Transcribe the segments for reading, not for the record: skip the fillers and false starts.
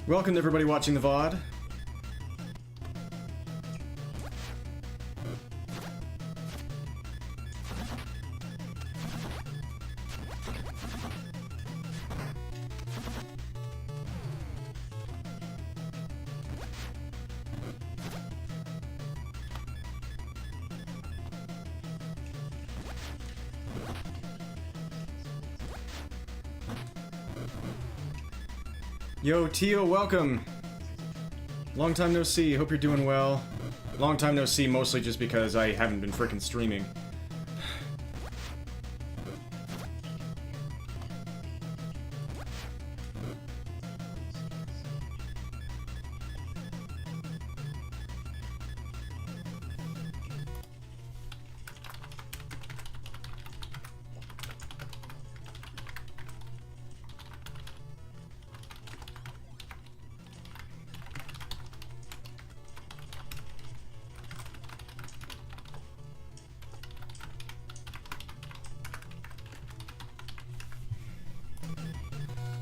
Welcome to everybody watching the VOD. Yo, Tio, welcome! Long time no see, hope you're doing well. Long time no see, mostly just because I haven't been frickin' streaming.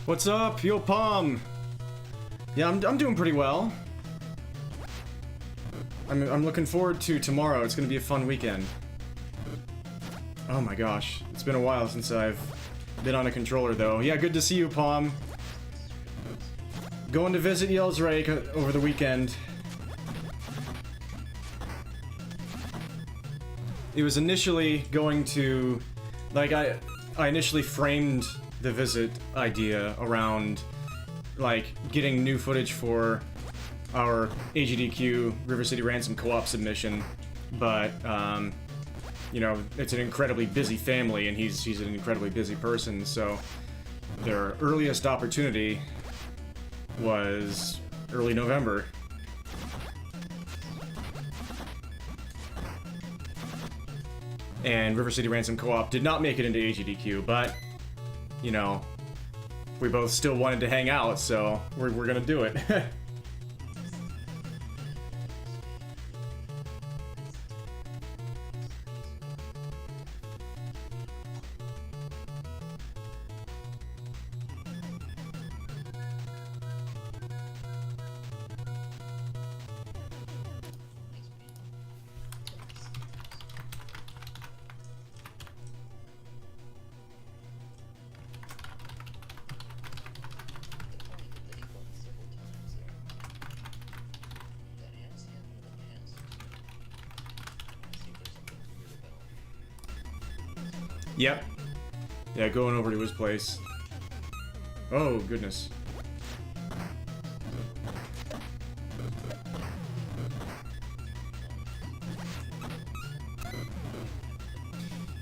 What's up, yo Palm? Yeah, I'm doing pretty well. I'm looking forward to tomorrow. It's gonna be a fun weekend. Oh my gosh, it's been a while since I've been on a controller though. Yeah, good to see you, Palm. Going to visit Yels over the weekend. It was initially going to, like, I initially framed the visit idea around, like, getting new footage for our AGDQ River City Ransom co-op submission, but, you know, it's an incredibly busy family, and he's an incredibly busy person, so their earliest opportunity was early November. And River City Ransom co-op did not make it into AGDQ, but you know, we both still wanted to hang out, so we're gonna do it. Yep. Yeah, going over to his place. Oh, goodness.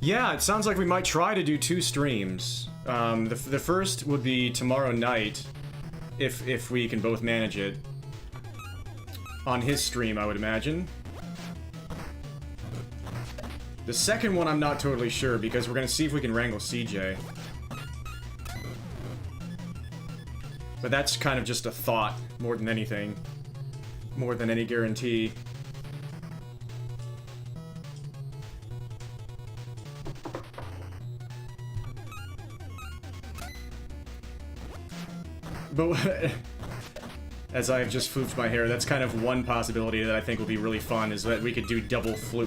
Yeah, it sounds like we might try to do 2 streams. The first would be tomorrow night, if we can both manage it. On his stream, I would imagine. The second one, I'm not totally sure, because we're gonna see if we can wrangle CJ. But that's kind of just a thought, more than anything. More than any guarantee. But as I've just floofed my hair, that's kind of one possibility that I think will be really fun, is that we could do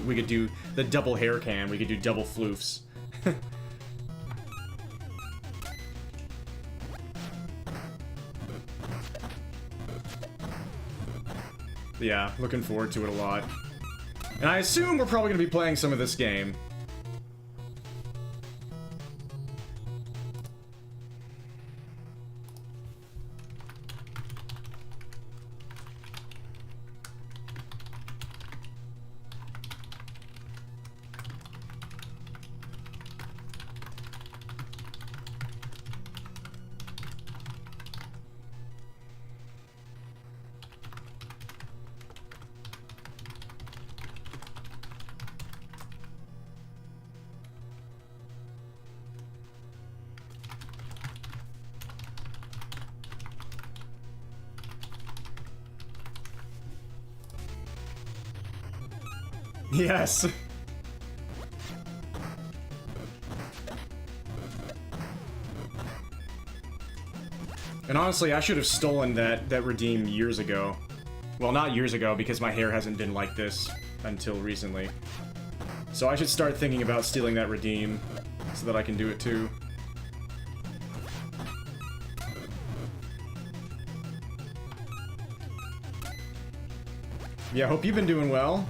we could do the double hair cam, we could do double floofs. Yeah, looking forward to it a lot. And I assume we're probably gonna be playing some of this game. Yes. And honestly, I should have stolen that redeem years ago. Well, not years ago, because my hair hasn't been like this until recently. So I should start thinking about stealing that redeem so that I can do it too. Yeah, hope you've been doing well.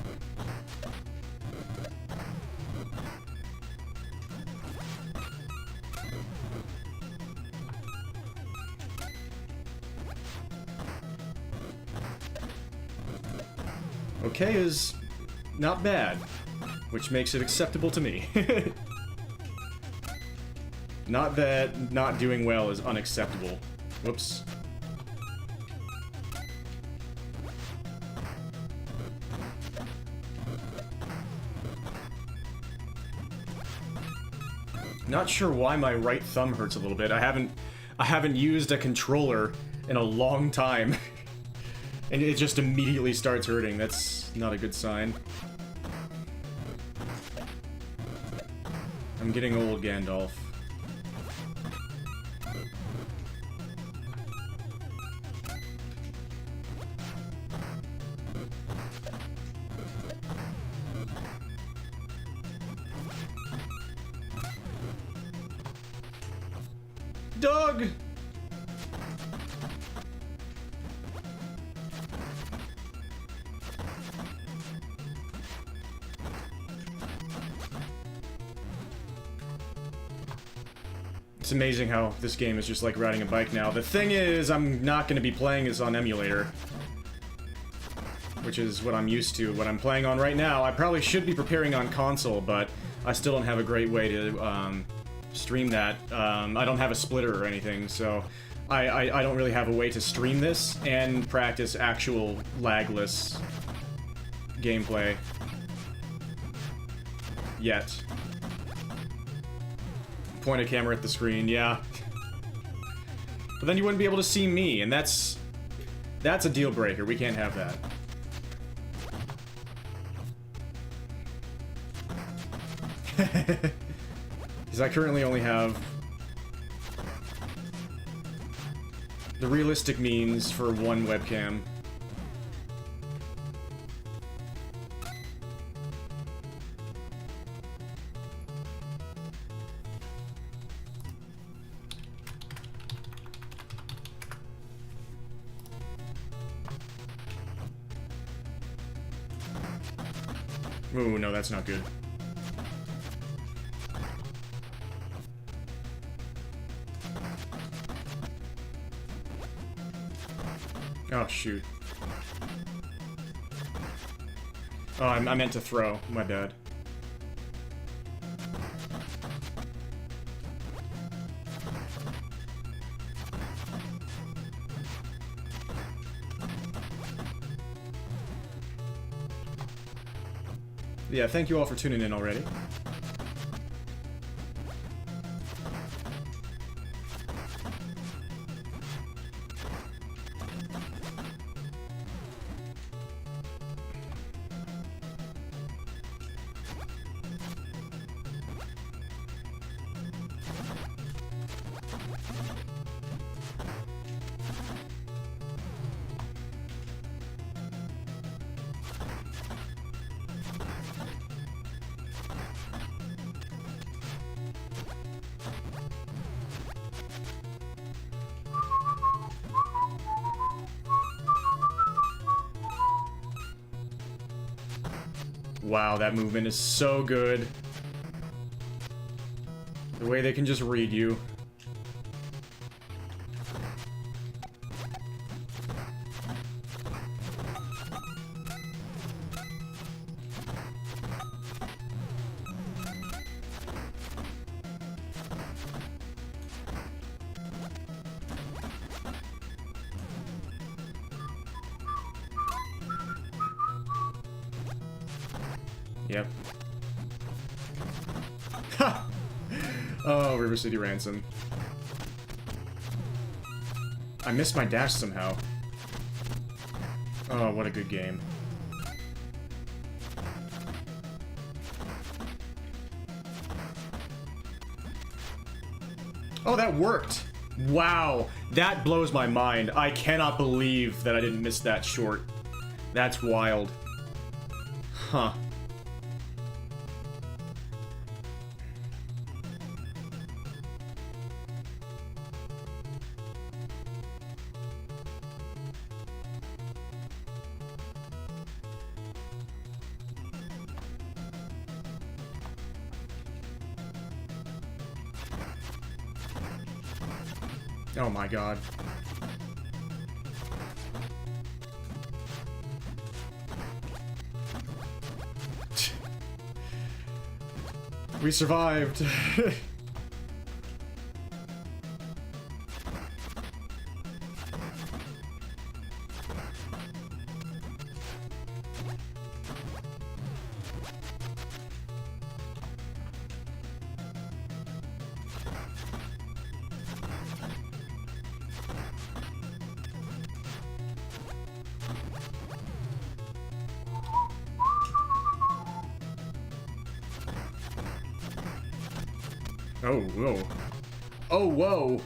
Okay is not bad, which makes it acceptable to me. Not that not doing well is unacceptable. Whoops. Not sure why my right thumb hurts a little bit. I haven't used a controller in a long time. And it just immediately starts hurting. That's not a good sign. I'm getting old, Gandalf. Doug! It's amazing how this game is just like riding a bike now. The thing is, I'm not going to be playing this on emulator, which is what I'm used to. What I'm playing on right now, I probably should be preparing on console, but I still don't have a great way to stream that. I don't have a splitter or anything, so I don't really have a way to stream this and practice actual lagless gameplay yet. Point a camera at the screen, yeah. But then you wouldn't be able to see me, and that's a deal breaker. We can't have that. Because I currently only have the realistic means for one webcam. Ooh, no, that's not good. Oh, shoot. Oh, I meant to throw. My bad. Yeah, thank you all for tuning in already. Wow, that movement is so good. The way they can just read you. Yep. Ha! Oh, River City Ransom. I missed my dash somehow. Oh, what a good game. Oh, that worked! Wow, that blows my mind. I cannot believe that I didn't miss that short. That's wild. Huh. Oh my god. We survived. Oh, whoa. Oh, whoa!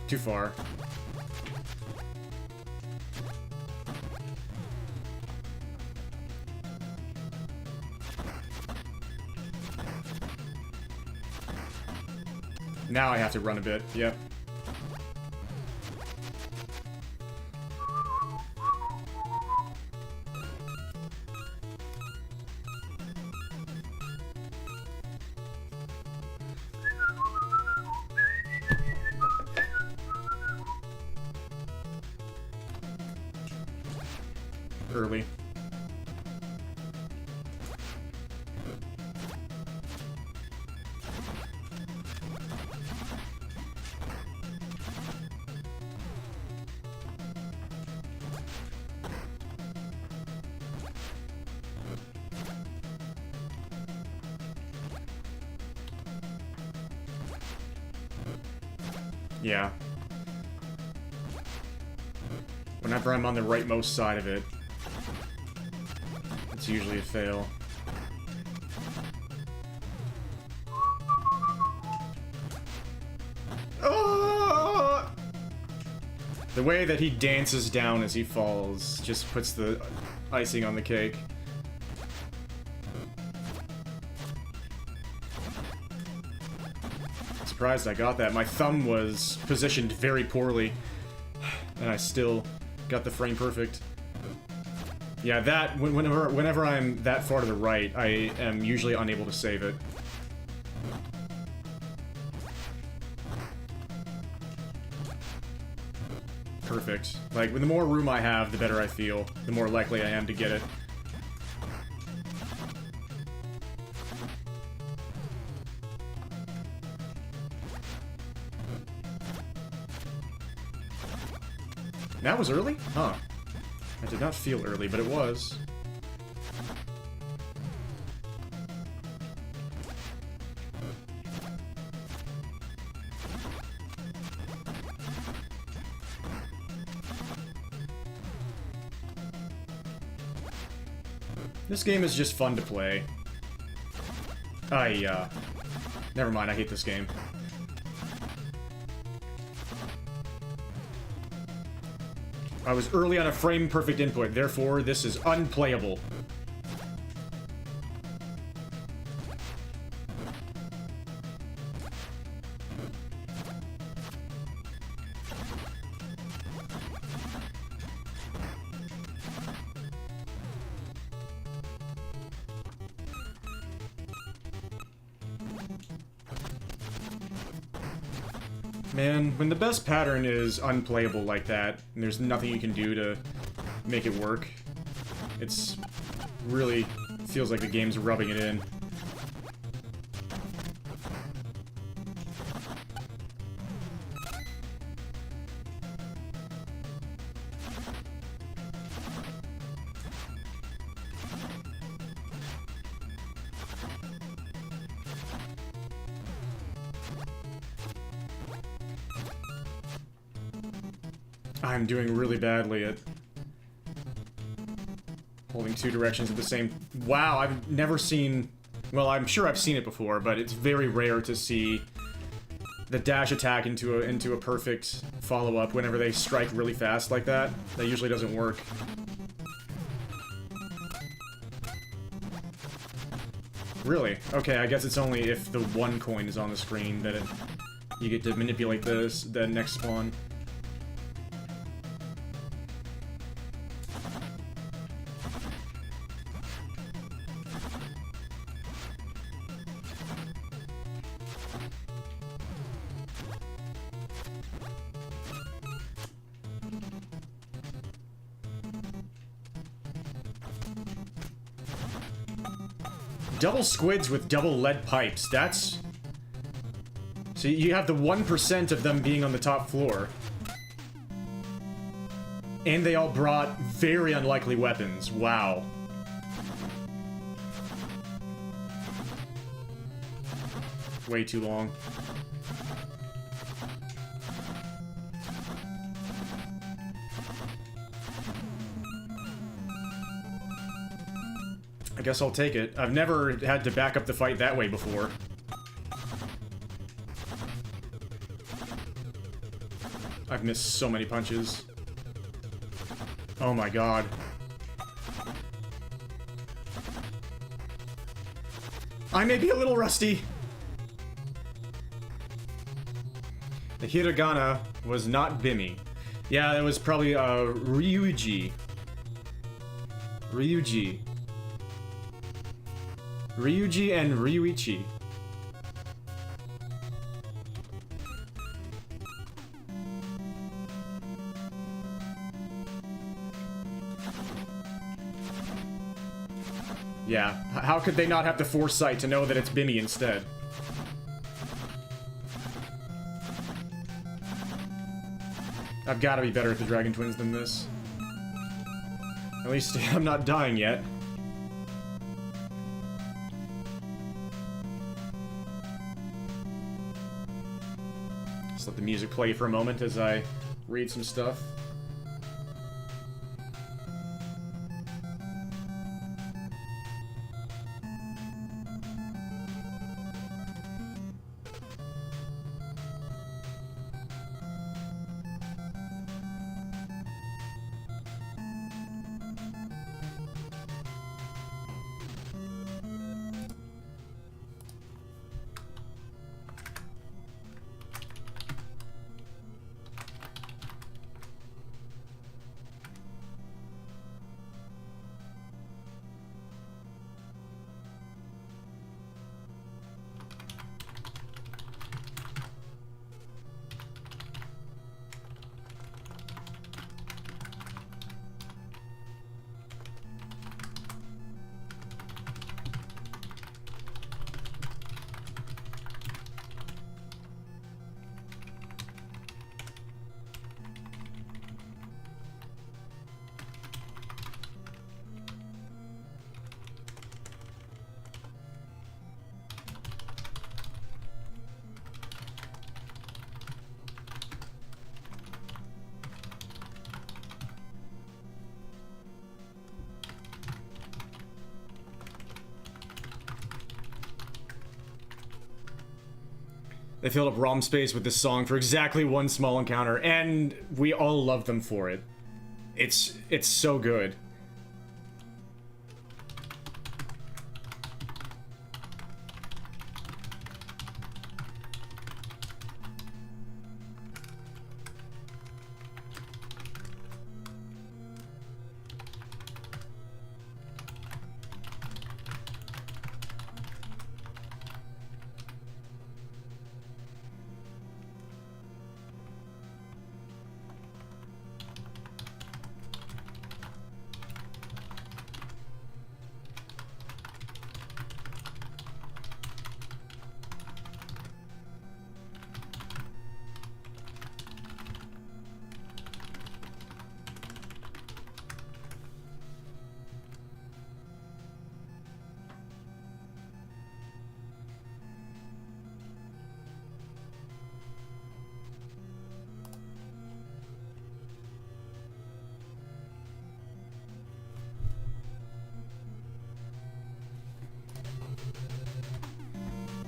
Too far. Now I have to run a bit, yep. Early. Yeah. Whenever I'm on the rightmost side of it, it's usually a fail. Oh! The way that he dances down as he falls just puts the icing on the cake. Surprised I got that. My thumb was positioned very poorly, and I still got the frame perfect. Yeah, that, whenever I'm that far to the right, I am usually unable to save it. Perfect. Like, the more room I have, the better I feel. The more likely I am to get it. That was early? Huh. I did not feel early, but it was. This game is just fun to play. Never mind, I hate this game. I was early on a frame-perfect input, therefore this is unplayable. Man, when the best pattern is unplayable like that, and there's nothing you can do to make it work, it's really feels like the game's rubbing it in. I'm doing really badly at holding two directions at the same... Wow, I've never seen... Well, I'm sure I've seen it before, but it's very rare to see the dash attack into a perfect follow-up whenever they strike really fast like that. That usually doesn't work. Really? Okay, I guess it's only if the one coin is on the screen that you get to manipulate the next spawn. Double squids with double lead pipes, that's... So you have the 1% of them being on the top floor. And they all brought very unlikely weapons, wow. Way too long. I guess I'll take it. I've never had to back up the fight that way before. I've missed so many punches. Oh my god. I may be a little rusty. The hiragana was not Bimmy. Yeah, it was probably Ryuji. Ryuji. Ryuji and Ryuichi. Yeah, how could they not have the foresight to know that it's Bimmy instead? I've got to be better at the Dragon Twins than this. At least I'm not dying yet. Just let the music play for a moment as I read some stuff. They filled up ROM space with this song for exactly one small encounter, and we all love them for it. It's so good.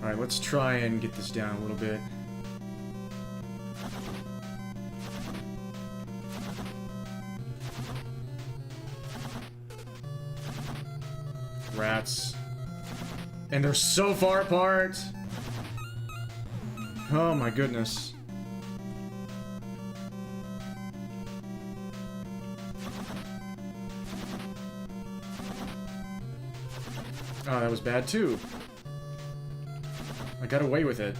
Alright, let's try and get this down a little bit. Rats. And they're so far apart! Oh my goodness. Oh, that was bad too. I got away with it.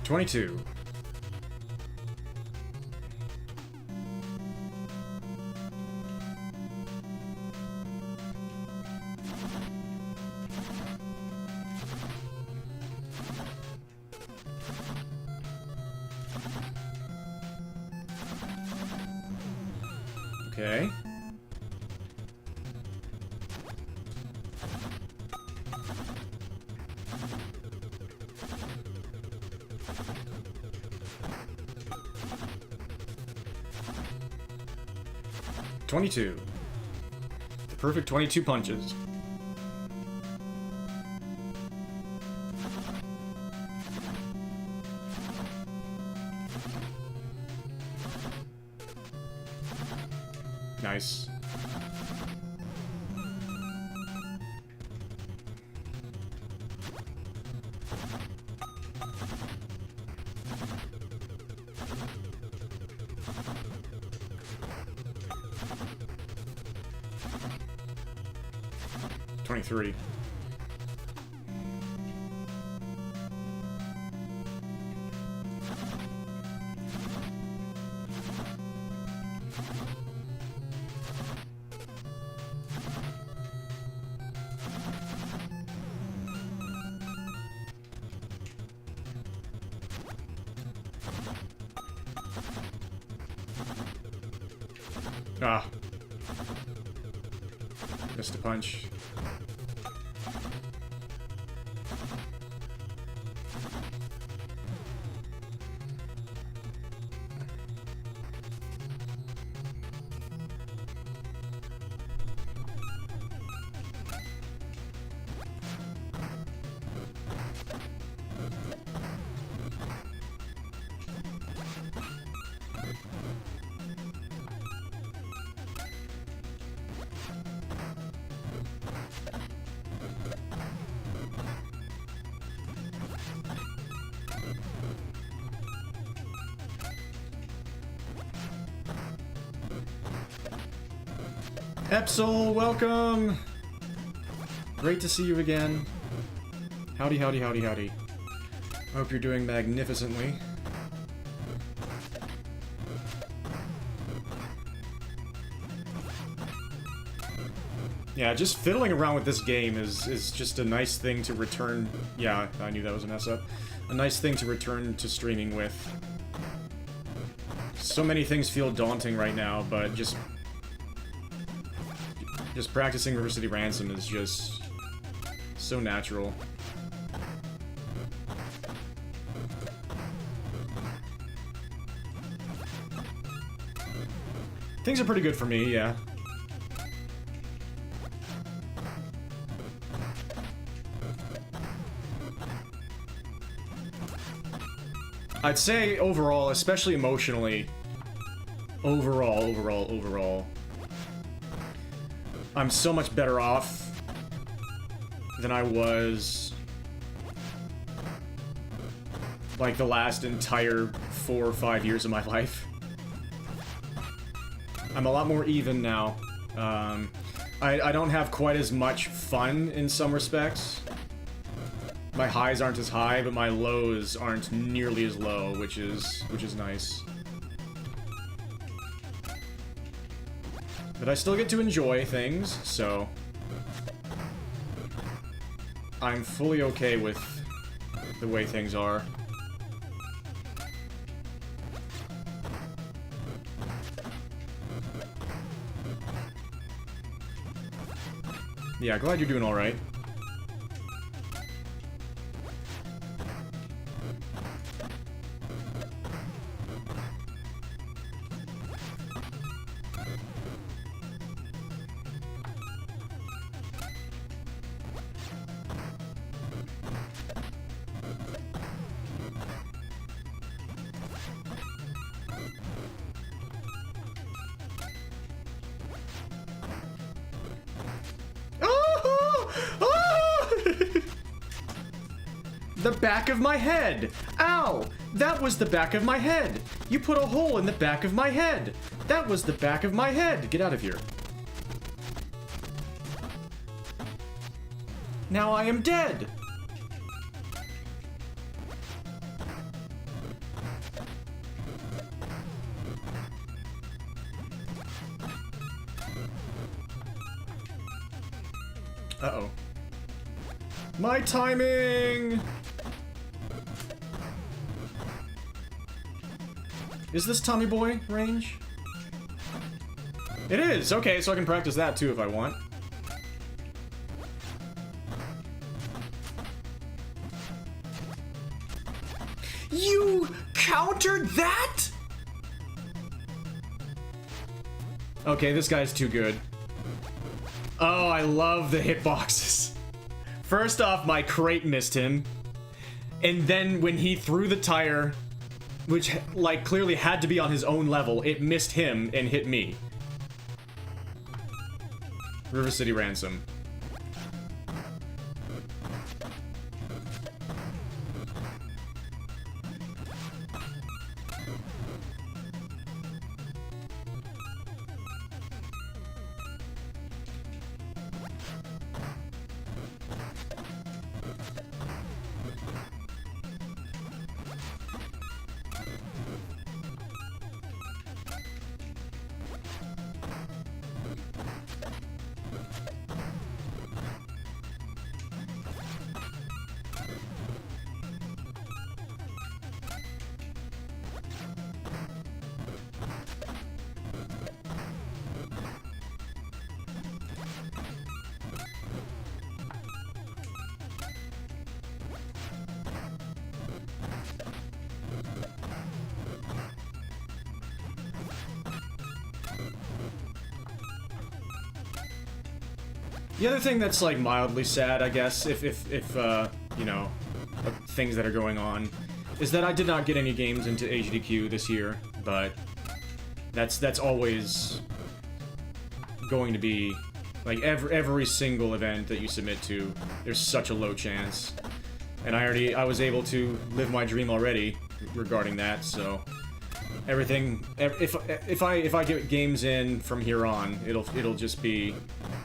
$22. Okay. $22. The perfect 22 punches. Nice. $23. Ah. Missed a punch. Epsol, welcome! Great to see you again. Howdy, howdy, howdy, howdy. I hope you're doing magnificently. Yeah, just fiddling around with this game is just a nice thing to return... Yeah, I knew that was a mess up. A nice thing to return to streaming with. So many things feel daunting right now, but just practicing River City Ransom is just so natural. Things are pretty good for me, yeah. I'd say overall, especially emotionally, overall, I'm so much better off than I was like the last entire 4 or 5 years of my life. I'm a lot more even now. I don't have quite as much fun in some respects. My highs aren't as high, but my lows aren't nearly as low, which is nice. But I still get to enjoy things, so I'm fully okay with the way things are. Yeah, glad you're doing alright. The back of my head! Ow! That was the back of my head! You put a hole in the back of my head! That was the back of my head! Get out of here. Now I am dead! Uh-oh. My timing! Is this Tommy Boy range? It is! Okay, so I can practice that too if I want. You countered that?! Okay, this guy's too good. Oh, I love the hitboxes. First off, my crate missed him. And then when he threw the tire, which, like, clearly had to be on his own level, it missed him and hit me. River City Ransom. The other thing that's, like, mildly sad, I guess, if you know, things that are going on, is that I did not get any games into HDQ this year, but that's always going to be, like, every single event that you submit to, there's such a low chance. And I was able to live my dream already regarding that, so everything, if I get games in from here on, it'll just be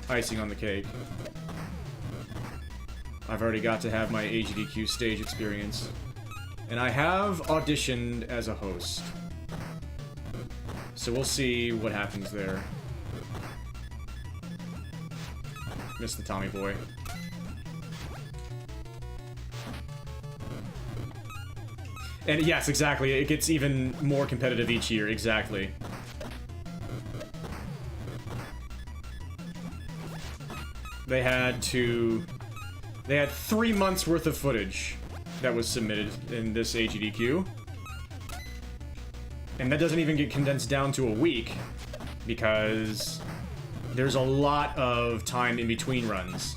icing on the cake. I've already got to have my HDQ stage experience. And I have auditioned as a host. So we'll see what happens there. Missed the Tommy Boy. And yes, exactly, it gets even more competitive each year, exactly. They had 3 months worth of footage that was submitted in this HDQ. And that doesn't even get condensed down to a week, because there's a lot of time in between runs.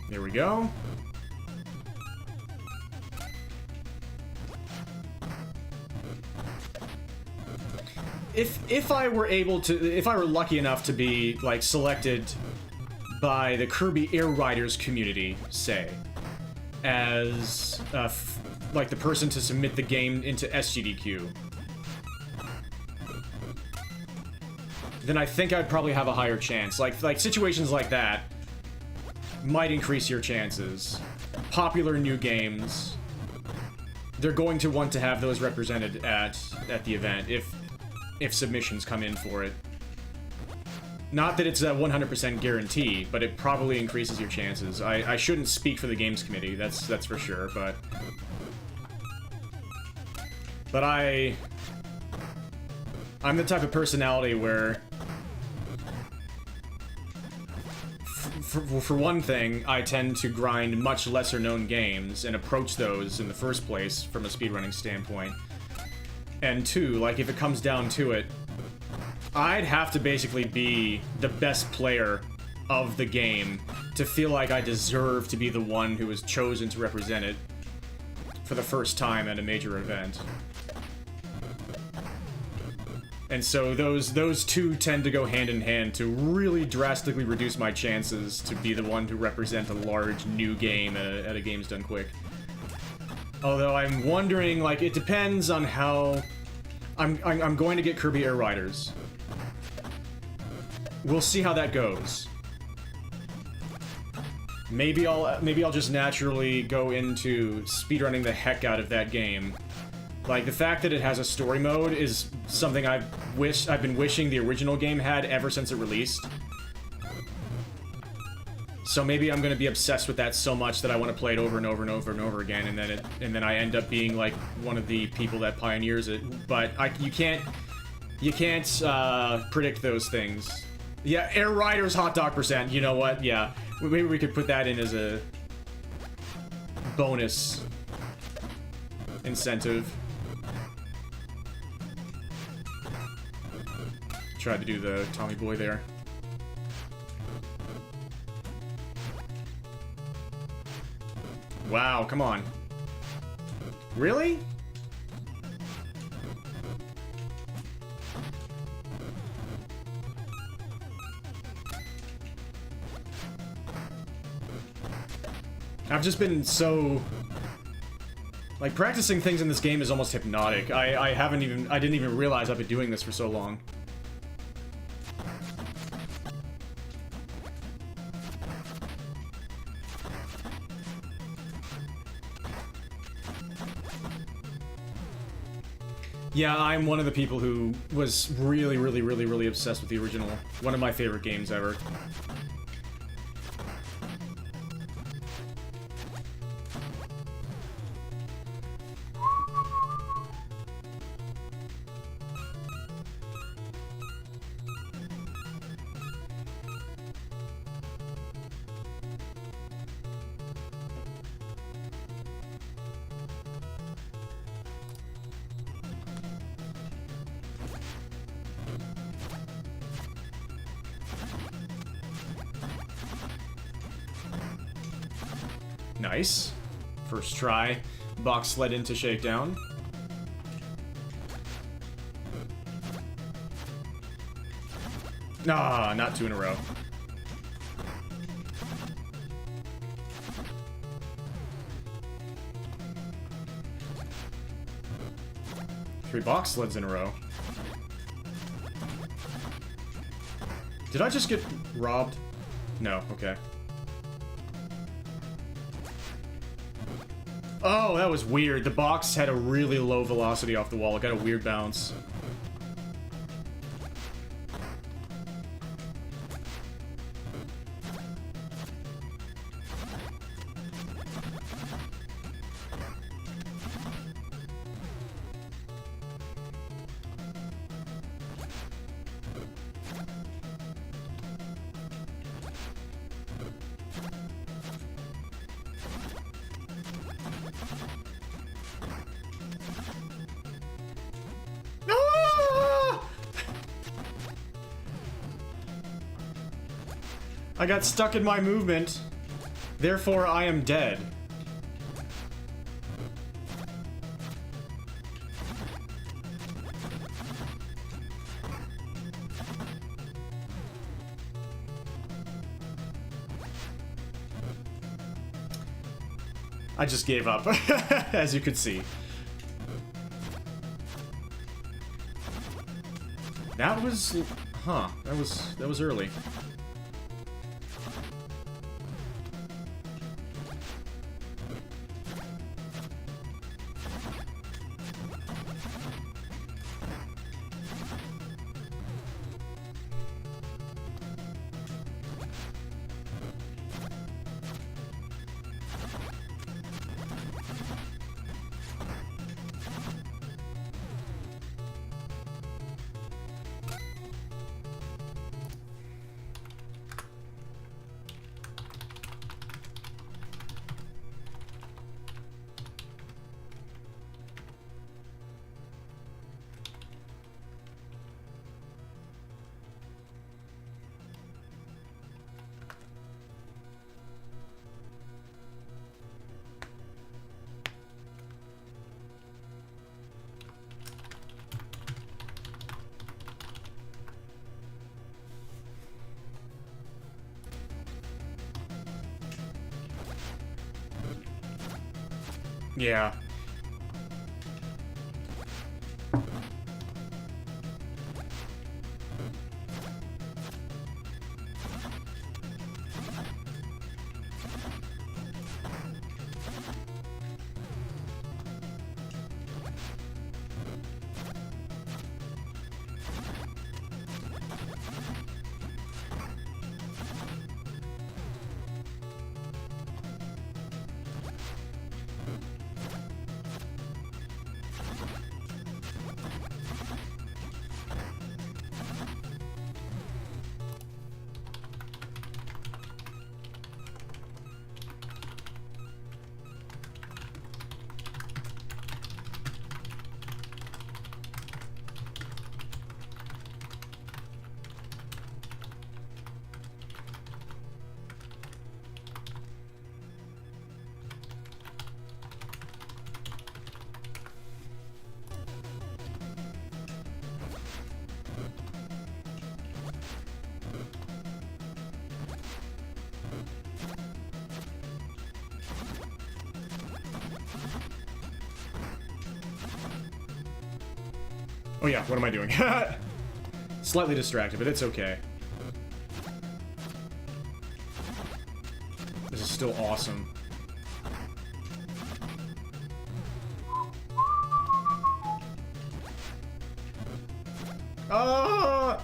There we go. If I were able to, if I were lucky enough to be, like, selected by the Kirby Air Riders community, say, as, like, the person to submit the game into SGDQ, then I think I'd probably have a higher chance. Like situations like that might increase your chances. Popular new games, they're going to want to have those represented at the event if submissions come in for it. Not that it's a 100% guarantee, but it probably increases your chances. I shouldn't speak for the games committee, that's for sure, but... But I'm the type of personality where... For one thing, I tend to grind much lesser known games and approach those in the first place from a speedrunning standpoint. And two, like, if it comes down to it, I'd have to basically be the best player of the game to feel like I deserve to be the one who was chosen to represent it for the first time at a major event. And so those two tend to go hand in hand to really drastically reduce my chances to be the one to represent a large new game at a Games Done Quick. Although I'm wondering, like, it depends on how... I'm going to get Kirby Air Riders. We'll see how that goes. Maybe I'll just naturally go into speedrunning the heck out of that game. Like, the fact that it has a story mode is something I've been wishing the original game had ever since it released. So maybe I'm gonna be obsessed with that so much that I want to play it over and over and over and over again, and then I end up being like one of the people that pioneers it. But you can't predict those things. Yeah, Air Riders hot dog %. You know what? Yeah, maybe we could put that in as a bonus incentive. Tried to do the Tommy Boy there. Wow, come on. Really? I've just been so... Like, practicing things in this game is almost hypnotic. I didn't even realize I've been doing this for so long. Yeah, I'm one of the people who was really, really, really, really obsessed with the original. One of my favorite games ever. Nice. First try. Box sled into shakedown. Ah, not two in a row. Three box sleds in a row. Did I just get robbed? No, okay. Oh, that was weird. The box had a really low velocity off the wall. It got a weird bounce. I got stuck in my movement. Therefore, I am dead. I just gave up, as you could see. That was... Huh. That was early. Yeah. Oh yeah, what am I doing? Slightly distracted, but it's okay. This is still awesome. Ah!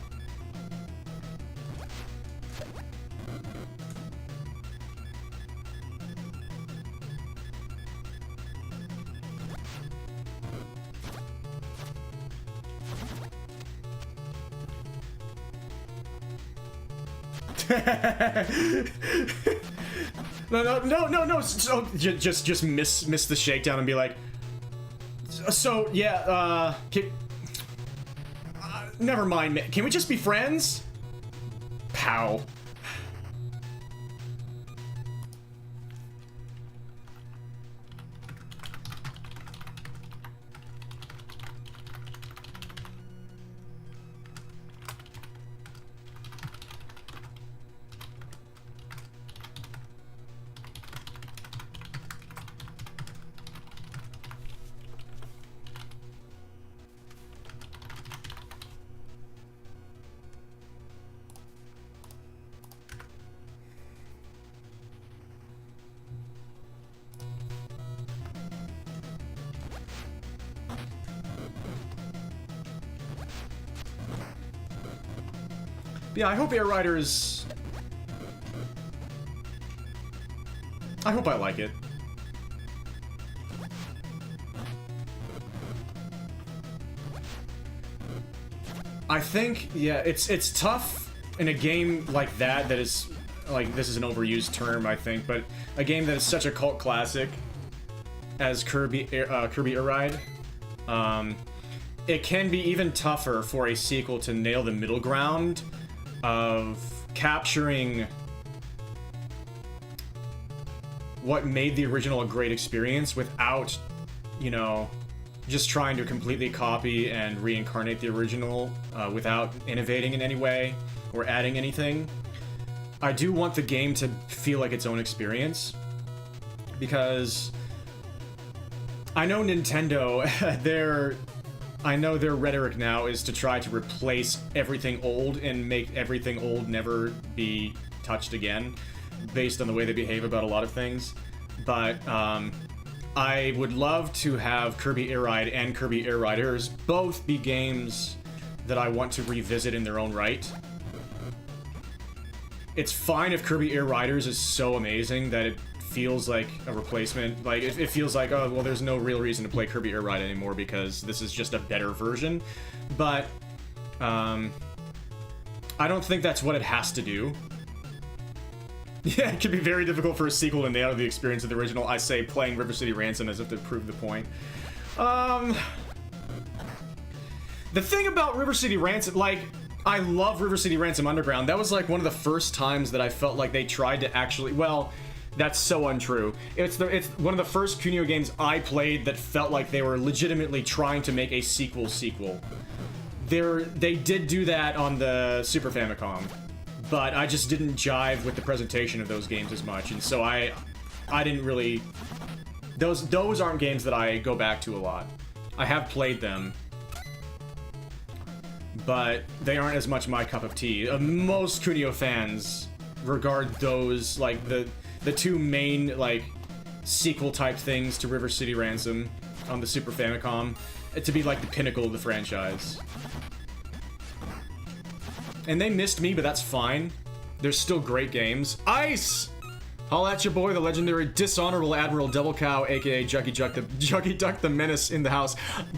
No. So just miss the shakedown and be like, so yeah, never mind. Can we just be friends? Pow. Yeah, I hope Air Riders... I hope I like it. I think, yeah, it's tough in a game like that is, like, this is an overused term, I think, but a game that is such a cult classic as Kirby Air Ride, it can be even tougher for a sequel to nail the middle ground of capturing what made the original a great experience without, you know, just trying to completely copy and reincarnate the original without innovating in any way or adding anything. I do want the game to feel like its own experience, because I know Nintendo, I know their rhetoric now is to try to replace everything old and make everything old never be touched again, based on the way they behave about a lot of things. But I would love to have Kirby Air Ride and Kirby Air Riders both be games that I want to revisit in their own right. It's fine if Kirby Air Riders is so amazing that it feels like a replacement. Like, it feels like, oh, well, there's no real reason to play Kirby Air Ride anymore because this is just a better version. But, I don't think that's what it has to do. Yeah, it can be very difficult for a sequel to nail the experience of the original. I say playing River City Ransom as if to prove the point. The thing about River City Ransom, like, I love River City Ransom Underground. That was, like, one of the first times that I felt like they tried to actually, well... That's so untrue. It's one of the first Kunio games I played that felt like they were legitimately trying to make a sequel. They did do that on the Super Famicom, but I just didn't jive with the presentation of those games as much, and so I didn't really those aren't games that I go back to a lot. I have played them, but they aren't as much my cup of tea. Most Kunio fans regard those, like, the two main, like, sequel type things to River City Ransom on the Super Famicom to be like the pinnacle of the franchise. And they missed me, but that's fine. They're still great games. Ice! Holla at your boy, the legendary Dishonorable Admiral Devil Cow, aka Juggy Duck the Menace in the house.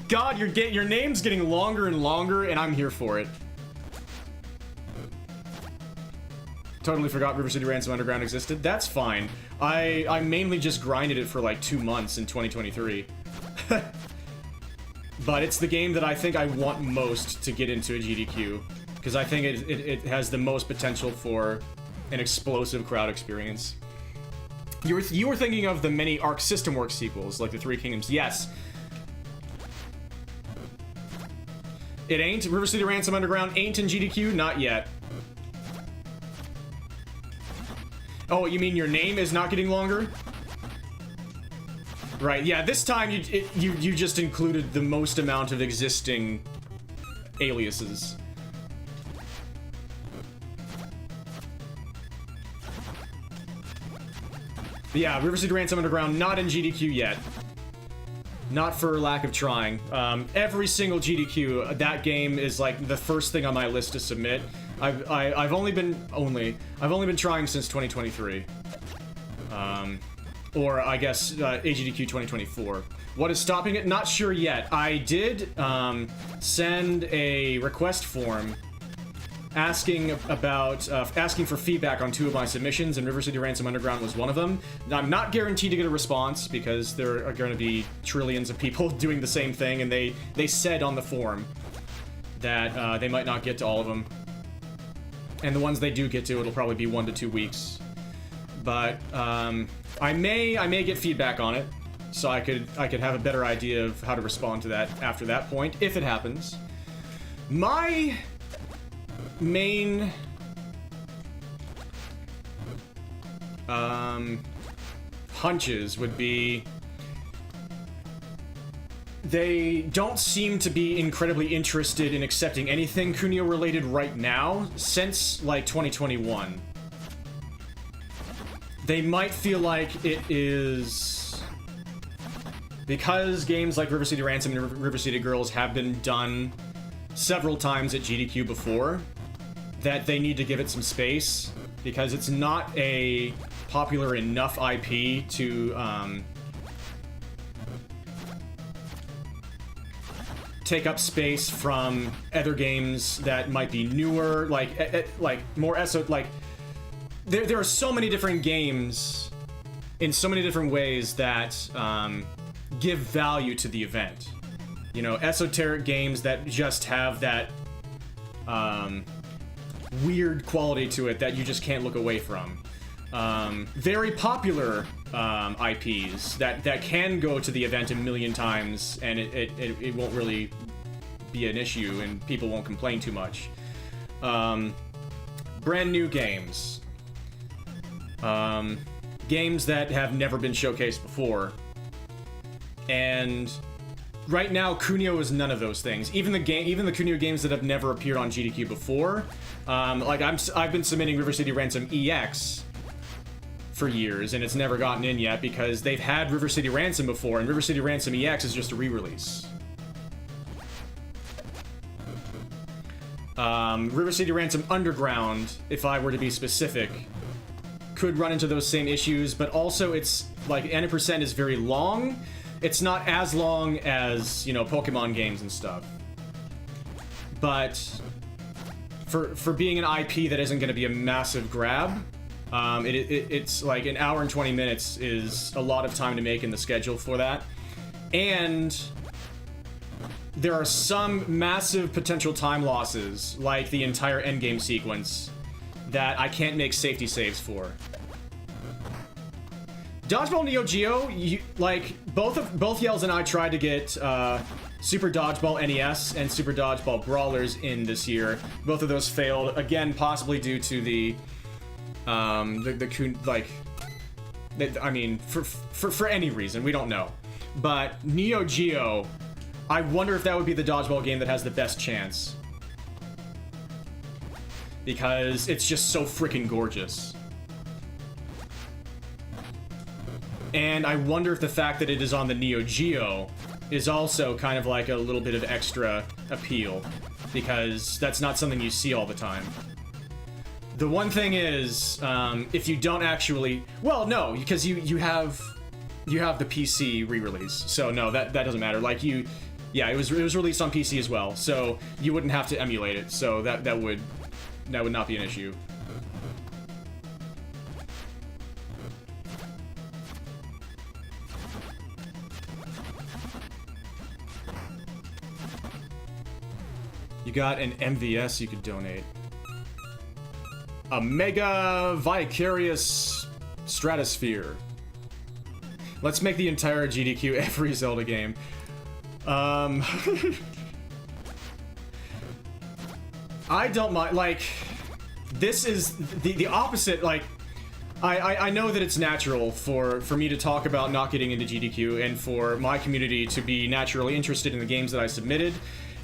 God, your name's getting longer and longer, and I'm here for it. Totally forgot River City Ransom Underground existed. That's fine. I mainly just grinded it for like 2 months in 2023. But it's the game that I think I want most to get into a GDQ, because I think it has the most potential for an explosive crowd experience. You were thinking of the many Arc System Works sequels, like the Three Kingdoms. Yes. It ain't. River City Ransom Underground ain't in GDQ? Not yet. Oh, you mean your name is not getting longer? Right, yeah, this time you just included the most amount of existing aliases. But yeah, River City Ransom Underground not in GDQ yet. Not for lack of trying. Every single GDQ, that game is like the first thing on my list to submit. I've only been trying since 2023. Or I guess AGDQ 2024. What is stopping it? Not sure yet. I did send a request form asking for feedback on 2 of my submissions, and River City Ransom Underground was one of them. I'm not guaranteed to get a response because there are going to be trillions of people doing the same thing, and they said on the form that they might not get to all of them. And the ones they do get to, it'll probably be 1 to 2 weeks. But I may get feedback on it, so I could have a better idea of how to respond to that after that point, if it happens. My main hunches would be they don't seem to be incredibly interested in accepting anything Kunio related right now since like 2021. They might feel like it is because games like River City Ransom and River City Girls have been done several times at GDQ before, that they need to give it some space because it's not a popular enough IP to take up space from other games that might be newer, like more there are so many different games in so many different ways that give value to the event. You know, esoteric games that just have that weird quality to it that you just can't look away from. Very popular IPs that can go to the event a million times and it won't really be an issue and people won't complain too much. Brand new games. Games that have never been showcased before. And right now, Kunio is none of those things. Even the Kunio games that have never appeared on GDQ before. I've been submitting River City Ransom EX for years, and it's never gotten in yet because they've had River City Ransom before, and River City Ransom EX is just a re-release. River City Ransom Underground, if I were to be specific, could run into those same issues, but also it's like N% is very long. It's not as long as, you know, Pokemon games and stuff. But for being an IP that isn't going to be a massive grab, it's like an hour and 20 minutes is a lot of time to make in the schedule for that. And there are some massive potential time losses, like the entire endgame sequence, that I can't make safety saves for. Dodgeball Neo Geo, both Yels and I tried to get Super Dodgeball NES and Super Dodgeball Brawlers in this year. Both of those failed, again, possibly due to the I mean, for any reason, we don't know. But Neo Geo, I wonder if that would be the dodgeball game that has the best chance. Because it's just so freaking gorgeous. And I wonder if the fact that it is on the Neo Geo is also kind of like a little bit of extra appeal, because that's not something you see all the time. The one thing is, if you don't actually... Well, no, because you have the PC re-release, so no, that doesn't matter. Like, yeah, it was released on PC as well, so you wouldn't have to emulate it, so that would not be an issue. You got an MVS you could donate. A Mega Vicarious Stratosphere. Let's make the entire GDQ every Zelda game. I don't mind, like, this is the opposite, like, I know that it's natural for me to talk about not getting into GDQ and for my community to be naturally interested in the games that I submitted,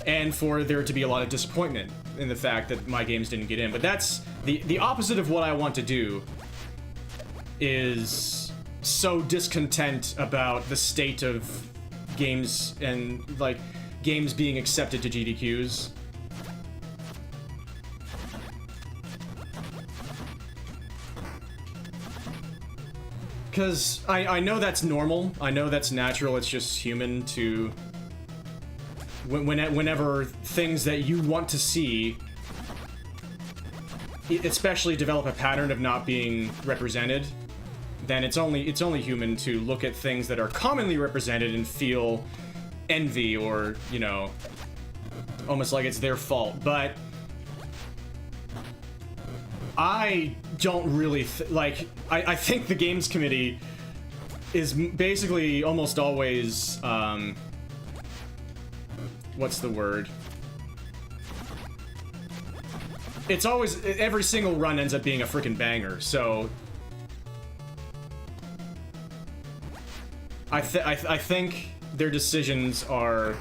and for there to be a lot of disappointment in the fact that my games didn't get in. But that's the opposite of what I want to do, is so discontent about the state of games and, like, games being accepted to GDQs. Because I know that's normal, I know that's natural, it's just human to... Whenever things that you want to see, especially develop a pattern of not being represented, then it's only human to look at things that are commonly represented and feel envy or, you know, almost like it's their fault. But I don't really I think the games committee is basically almost always what's the word? It's always, every single run ends up being a freaking banger, so I think their decisions are...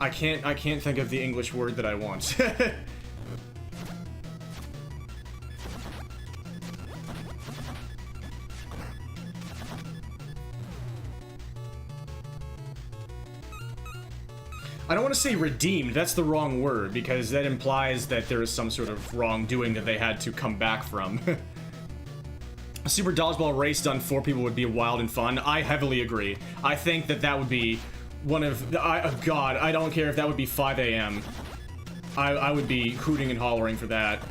I can't think of the English word that I want. I don't want to say redeemed, that's the wrong word, because that implies that there is some sort of wrongdoing that they had to come back from. A Super Dodgeball race done 4 people would be wild and fun. I heavily agree. I think that would be one of... God, I don't care if that would be 5 a.m. I would be hooting and hollering for that.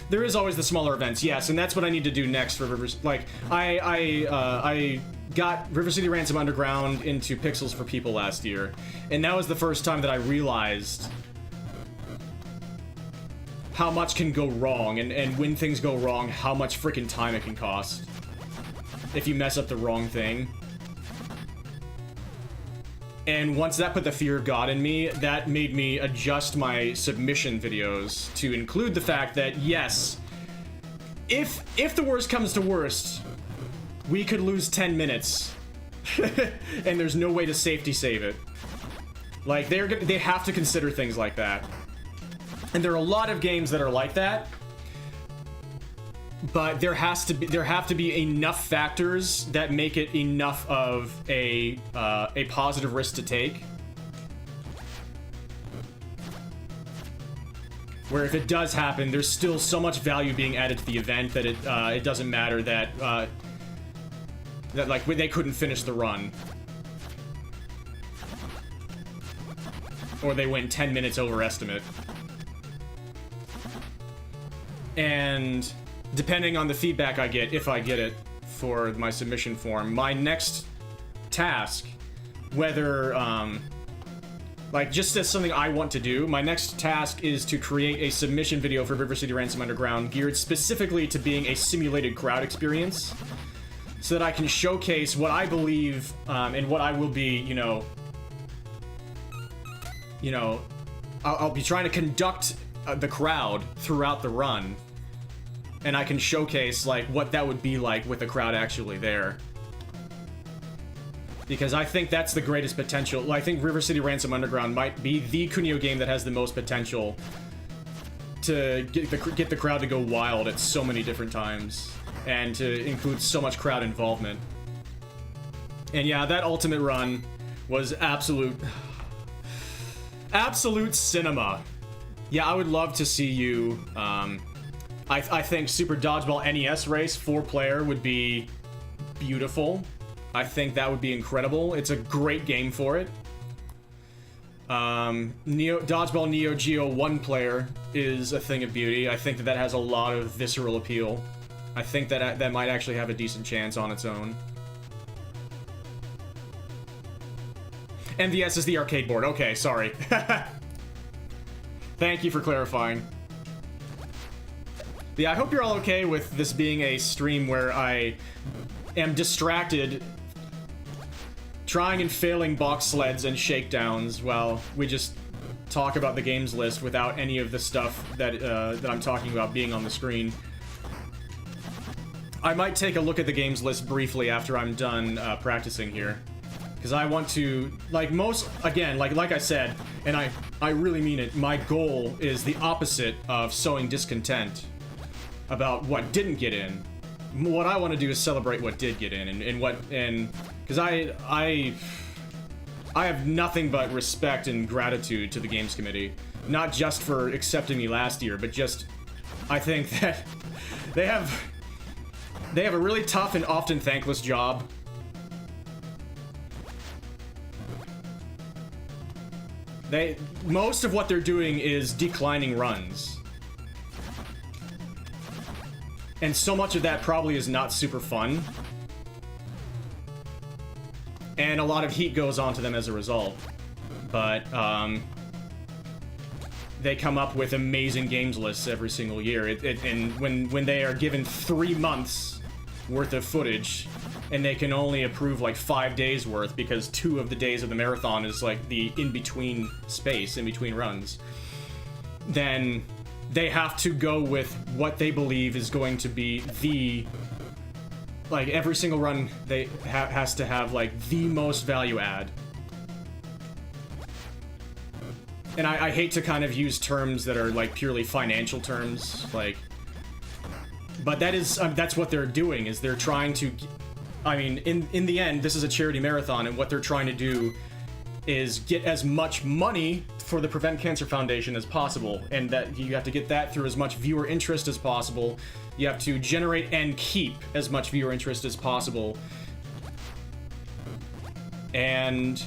There is always the smaller events, yes, and that's what I need to do next for Rivers. Like, I got River City Ransom Underground into Pixels for People last year, and that was the first time that I realized how much can go wrong, and when things go wrong, how much freaking time it can cost if you mess up the wrong thing. And once that put the fear of God in me, that made me adjust my submission videos to include the fact that, yes, if the worst comes to worst, we could lose 10 minutes, and there's no way to safety save it. Like, they have to consider things like that. And there are a lot of games that are like that, but there have to be enough factors that make it enough of a positive risk to take. Where if it does happen, there's still so much value being added to the event that it doesn't matter that like they couldn't finish the run, or they went 10 minutes over estimate. And depending on the feedback I get, if I get it for my submission form, my next task, whether like just as something I want to do, my next task is to create a submission video for River City Ransom Underground geared specifically to being a simulated crowd experience, so that I can showcase what I believe and what I will be, you know, I'll be trying to conduct the crowd throughout the run, and I can showcase like what that would be like with the crowd actually there. Because I think that's the greatest potential. I think River City Ransom Underground might be the Kunio game that has the most potential to get the crowd to go wild at so many different times, and to include so much crowd involvement. And yeah, that ultimate run was absolute cinema. Yeah, I would love to see you. I think Super Dodgeball NES Race 4-player would be beautiful. I think that would be incredible. It's a great game for it. Dodgeball Neo Geo 1-player is a thing of beauty. I think that has a lot of visceral appeal. I think that might actually have a decent chance on its own. MVS is the arcade board. Okay, sorry. Thank you for clarifying. Yeah, I hope you're all okay with this being a stream where I am distracted trying and failing box sleds and shakedowns while we just talk about the games list without any of the stuff that I'm talking about being on the screen. I might take a look at the games list briefly after I'm done practicing here. Because I want to, like I said, and I really mean it, my goal is the opposite of sowing discontent about what didn't get in. What I want to do is celebrate what did get in, because I have nothing but respect and gratitude to the Games Committee. Not just for accepting me last year, but just, I think that they have a really tough and often thankless job. Most of what they're doing is declining runs. And so much of that probably is not super fun. And a lot of heat goes onto them as a result. But, they come up with amazing games lists every single year. And when they are given 3 months worth of footage, and they can only approve like 5 days worth because 2 of the days of the marathon is like the in-between space, in between runs, then they have to go with what they believe is going to be the, like, every single run they has to have like the most value add. And I hate to kind of use terms that are like purely financial terms, like, but that's what they're doing, is they're trying to, I mean, in the end, this is a charity marathon, and what they're trying to do is get as much money for the Prevent Cancer Foundation as possible, and that you have to get that through as much viewer interest as possible. You have to generate and keep as much viewer interest as possible. And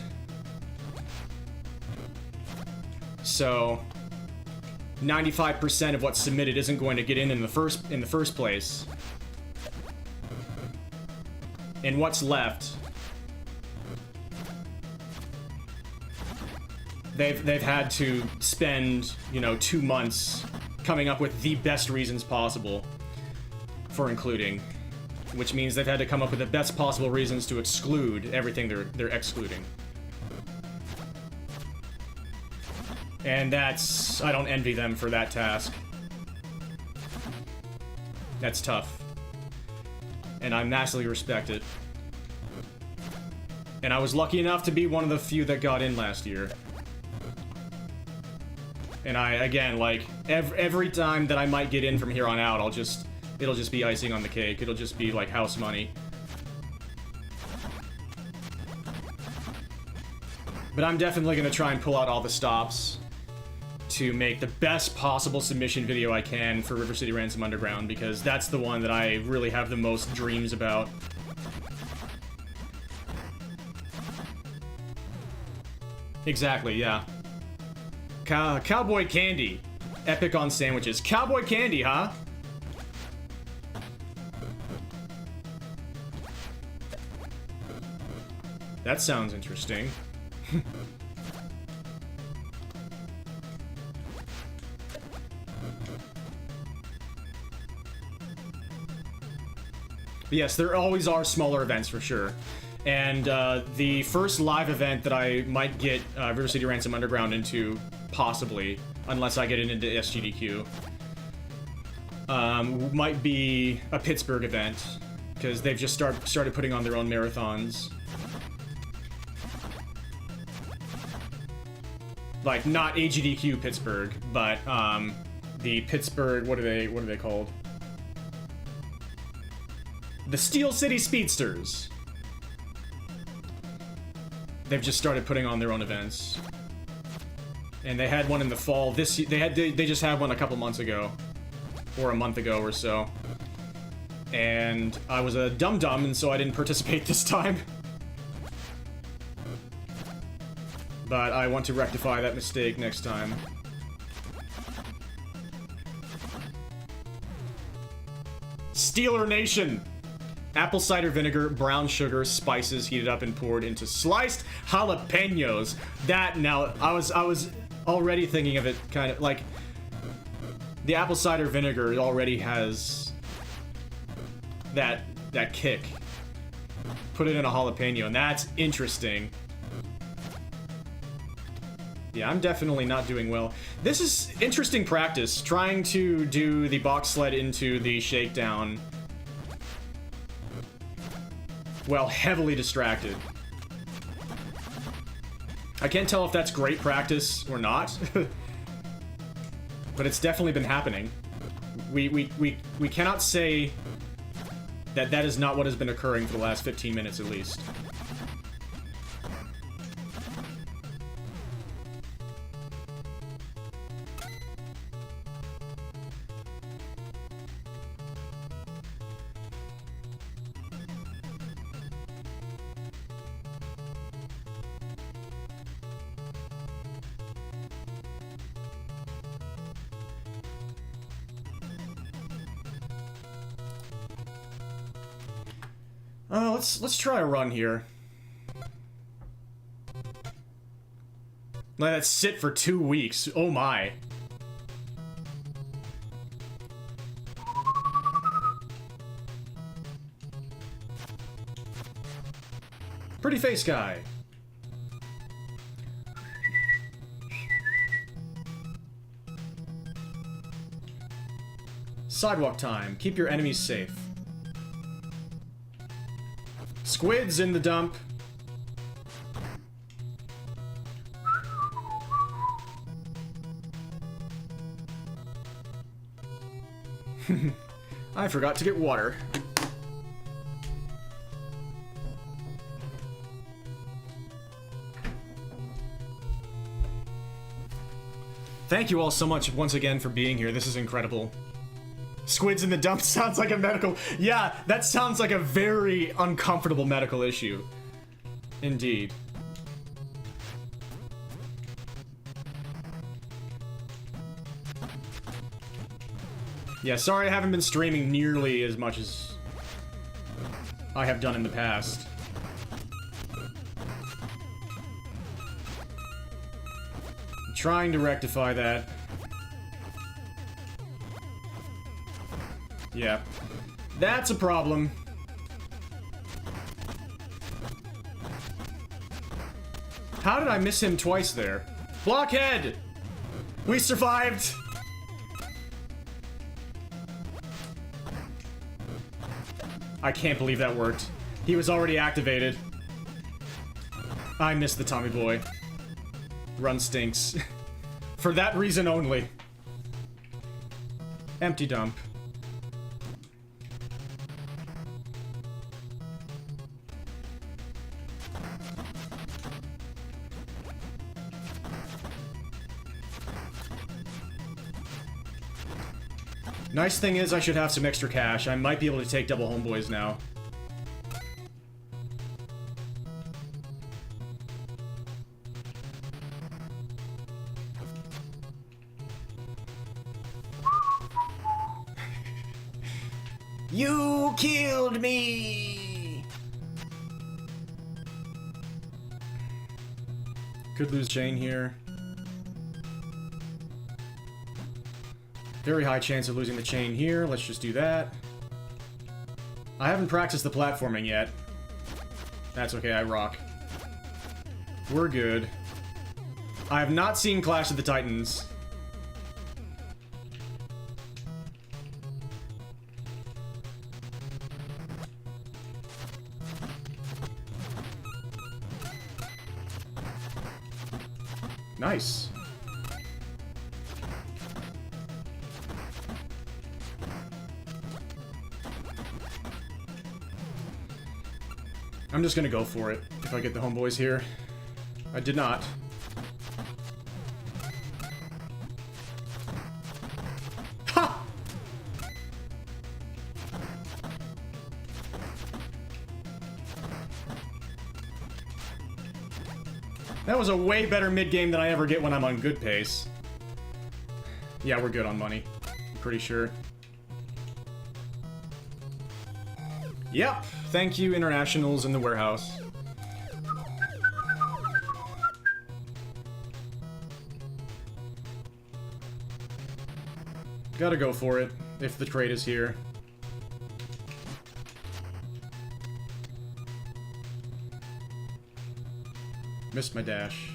so 95% of what's submitted isn't going to get in the first place. And what's left, they've had to spend, 2 months coming up with the best reasons possible for including, which means they've had to come up with the best possible reasons to exclude everything they're excluding. And I don't envy them for that task. That's tough. And I massively respect it. And I was lucky enough to be one of the few that got in last year. And again, like, every time that I might get in from here on out, it'll just be icing on the cake. It'll just be like house money. But I'm definitely gonna try and pull out all the stops to make the best possible submission video I can for River City Ransom Underground, because that's the one that I really have the most dreams about. Exactly, yeah. Cowboy Candy. Epic on sandwiches. Cowboy Candy, huh? That sounds interesting. Yes, there always are smaller events for sure. And the first live event that I might get River City Ransom Underground into, possibly, unless I get it into SGDQ, might be a Pittsburgh event, because they've just started putting on their own marathons. Like, not AGDQ Pittsburgh, but the Pittsburgh, what are they called? The Steel City Speedsters. They've just started putting on their own events. And they had one in the fall. They just had one a couple months ago. Or a month ago or so. And I was a dum-dum, and so I didn't participate this time. But I want to rectify that mistake next time. Steeler Nation! Apple cider vinegar, brown sugar, spices heated up and poured into sliced jalapenos. That, now, I was already thinking of it kind of like... The apple cider vinegar already has that kick. Put it in a jalapeno, and that's interesting. Yeah, I'm definitely not doing well. This is interesting practice, trying to do the box sled into the shakedown while heavily distracted. I can't tell if that's great practice or not, but it's definitely been happening. We cannot say that that is not what has been occurring for the last 15 minutes at least. Let's try a run here. Let that sit for 2 weeks. Oh my. Pretty face guy. Sidewalk time. Keep your enemies safe. Squids in the dump. I forgot to get water. Thank you all so much once again for being here. This is incredible. Squids in the dump sounds like a medical... Yeah, that sounds like a very uncomfortable medical issue. Indeed. Yeah, sorry I haven't been streaming nearly as much as I have done in the past. I'm trying to rectify that. Yeah. That's a problem. How did I miss him twice there? Blockhead! We survived! I can't believe that worked. He was already activated. I missed the Tommy Boy. Run stinks. For that reason only. Empty dump. Nice thing is I should have some extra cash. I might be able to take double homeboys now. You killed me! Could lose chain here. Very high chance of losing the chain here. Let's just do that. I haven't practiced the platforming yet. That's okay, I rock. We're good. I have not seen Clash of the Titans. Nice. I'm just gonna go for it if I get the homeboys here. I did not. Ha! That was a way better mid-game than I ever get when I'm on good pace. Yeah, we're good on money. I'm pretty sure. Yep. Thank you, internationals in the warehouse. Gotta go for it, if the crate is here. Missed my dash.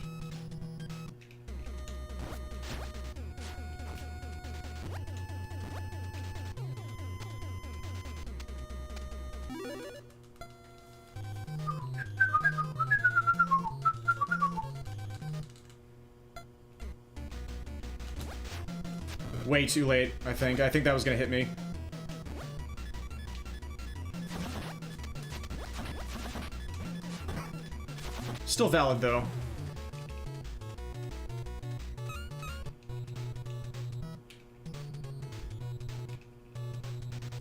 Way too late, I think. I think that was gonna hit me. Still valid, though.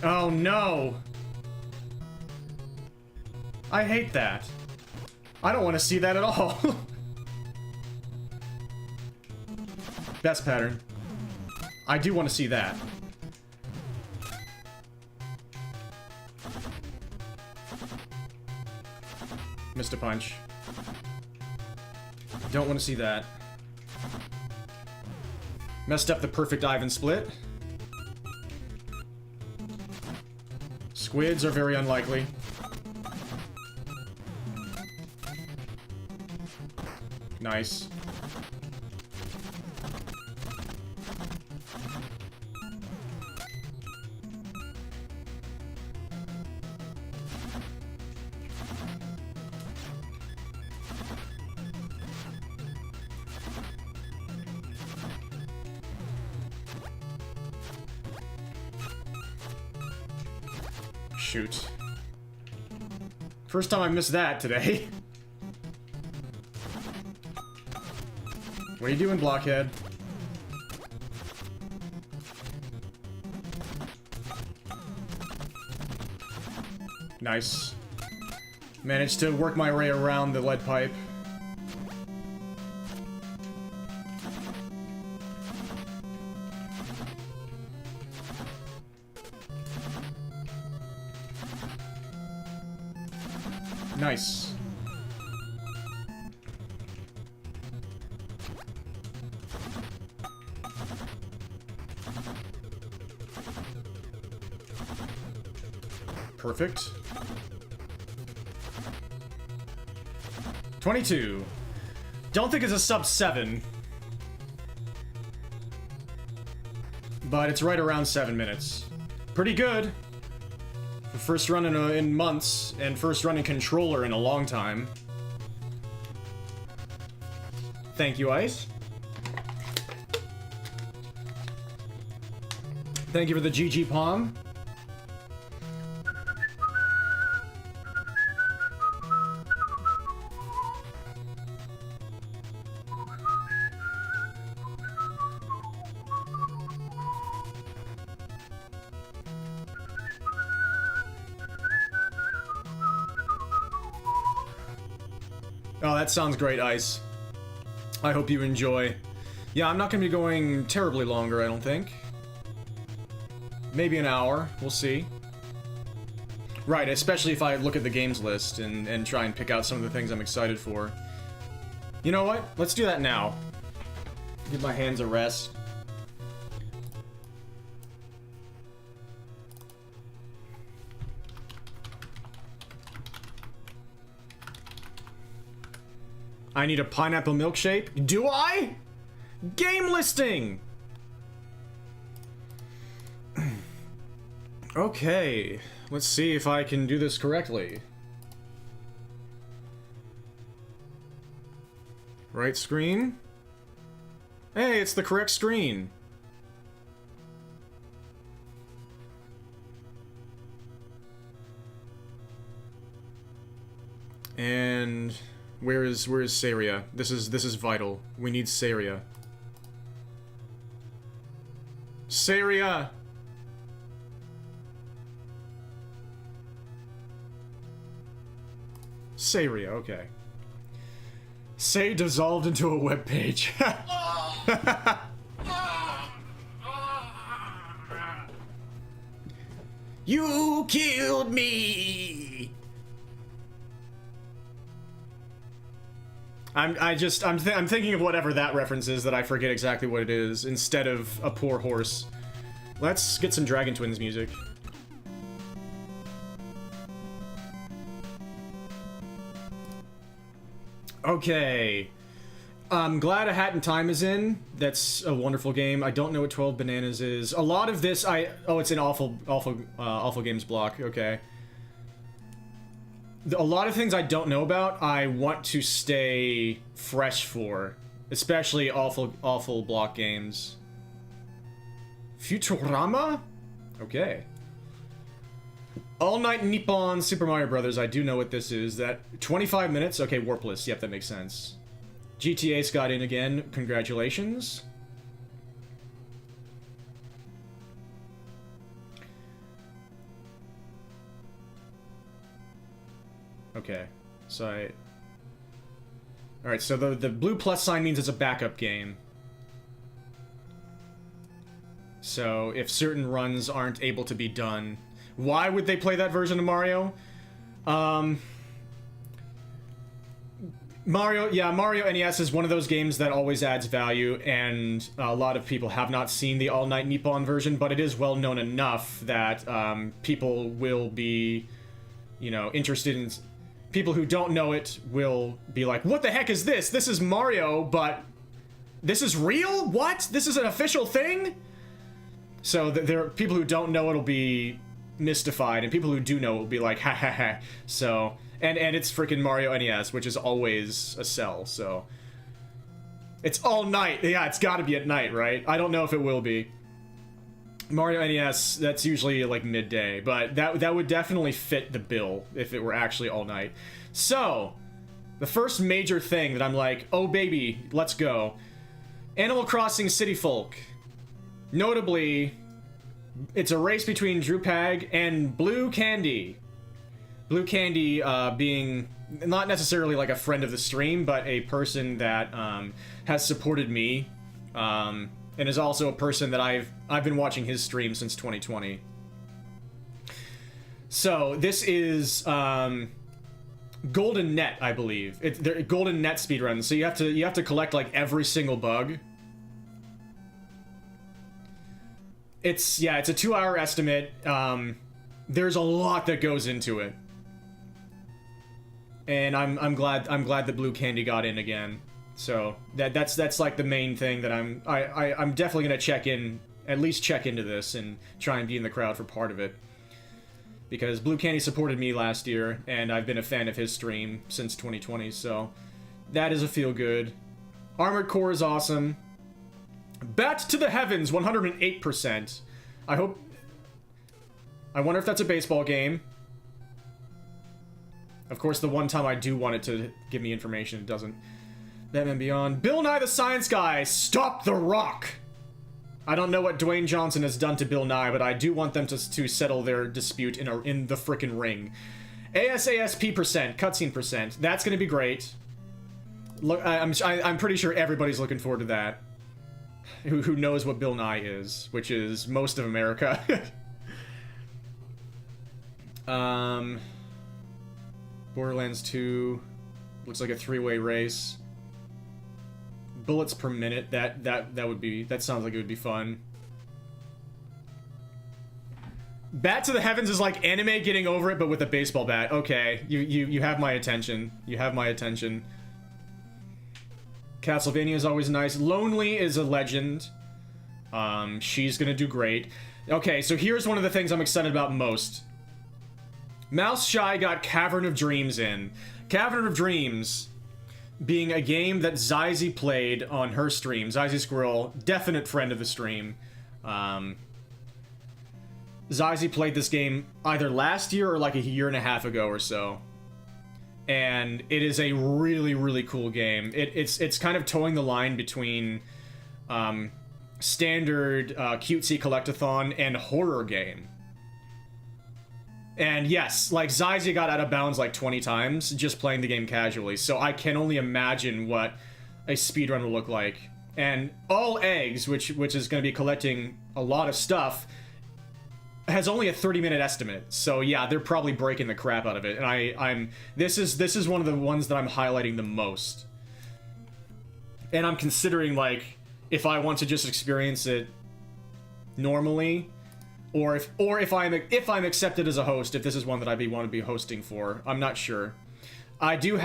Oh, no! I hate that. I don't want to see that at all. Best pattern. I do want to see that. Missed a punch. Don't want to see that. Messed up the perfect Ivan split. Squids are very unlikely. Nice. Shoot. First time I missed that today. What are you doing, blockhead? Nice. Managed to work my way around the lead pipe. Nice. Perfect. 22. Don't think it's a sub 7. But it's right around 7 minutes. Pretty good. First run in months, and first run in controller in a long time. Thank you, Ice. Thank you for the GG Palm. Oh, that sounds great, Ice. I hope you enjoy. Yeah, I'm not going to be going terribly longer, I don't think. Maybe an hour. We'll see. Right, especially if I look at the games list and try and pick out some of the things I'm excited for. You know what? Let's do that now. Give my hands a rest. I need a pineapple milkshake. Do I? Game listing! Okay, let's see if I can do this correctly. Right screen. Hey, it's the correct screen. And where is Saria? This is vital. We need Saria. Saria! Saria, okay. Say dissolved into a web page. You killed me. I'm thinking of whatever that reference is that I forget exactly what it is instead of a poor horse. Let's get some Dragon Twins music. Okay. I'm glad A Hat in Time is in. That's a wonderful game. I don't know what 12 Bananas is. A lot of this oh, it's an awful games block. Okay. A lot of things I don't know about, I want to stay fresh for. Especially awful block games. Futurama? Okay. All Night Nippon Super Mario Brothers, I do know what this is. That 25 minutes? Okay, Warpless. Yep, that makes sense. GTA's got in again. Congratulations. Okay, so alright, so the blue plus sign means it's a backup game. So, if certain runs aren't able to be done... Why would they play that version of Mario? Mario NES is one of those games that always adds value, and a lot of people have not seen the All Night Nippon version, but it is well known enough that people will be, you know, interested in... People who don't know it will be like, what the heck is this? This is Mario, but this is real? What? This is an official thing? So there are people who don't know it'll be mystified, and people who do know will be like, ha ha ha. So, and it's freaking Mario NES, which is always a sell, so. It's all night. Yeah, it's gotta be at night, right? I don't know if it will be. Mario NES, that's usually like midday, but that would definitely fit the bill if it were actually all night. So, the first major thing that I'm like, oh baby, let's go. Animal Crossing City Folk. Notably, it's a race between Drew Pag and Blue Candy. Blue Candy being not necessarily like a friend of the stream, but a person that has supported me, and is also a person that I've been watching his stream since 2020. So this is Golden Net, I believe. They're Golden Net speedruns. So you have to collect like every single bug. It's a 2-hour estimate. There's a lot that goes into it, and I'm glad that Blue Candy got in again. So that's like the main thing that I'm definitely gonna at least check into this and try and be in the crowd for part of it, because Blue Candy supported me last year, and I've been a fan of his stream since 2020. So that is a feel good. Armored Core is awesome. Bat to the Heavens, 108%. I wonder if that's a baseball game. Of course, the one time I do want it to give me information, it doesn't. Batman Beyond. Bill Nye the Science Guy, stop the rock! I don't know what Dwayne Johnson has done to Bill Nye, but I do want them to settle their dispute in the frickin' ring. ASASP %, cutscene %. That's gonna be great. Look, I'm pretty sure everybody's looking forward to that. Who knows what Bill Nye is, which is most of America. Borderlands 2 looks like a 3-way race. Bullets per minute, that sounds like it would be fun. Bat to the Heavens is like anime getting over it, but with a baseball bat. Okay, you have my attention. You have my attention. Castlevania is always nice. Lonely is a legend. She's gonna do great. Okay, so here's one of the things I'm excited about most. Mouse Shy got Cavern of Dreams in. Cavern of Dreams being a game that Zyzie played on her stream. Zyzie Squirrel, definite friend of the stream. Zyzie played this game either last year or like a year and a half ago or so. And it is a really, really cool game. It's kind of towing the line between standard cutesy collectathon and horror game. And yes, like Zyzie got out of bounds like 20 times just playing the game casually, so I can only imagine what a speedrun will look like. And All Eggs, which is going to be collecting a lot of stuff, has only a 30-minute estimate. So yeah, they're probably breaking the crap out of it. And this is one of the ones that I'm highlighting the most. And I'm considering like if I want to just experience it normally, or if I'm accepted as a host, if this is one that want to be hosting for. I'm not sure. I do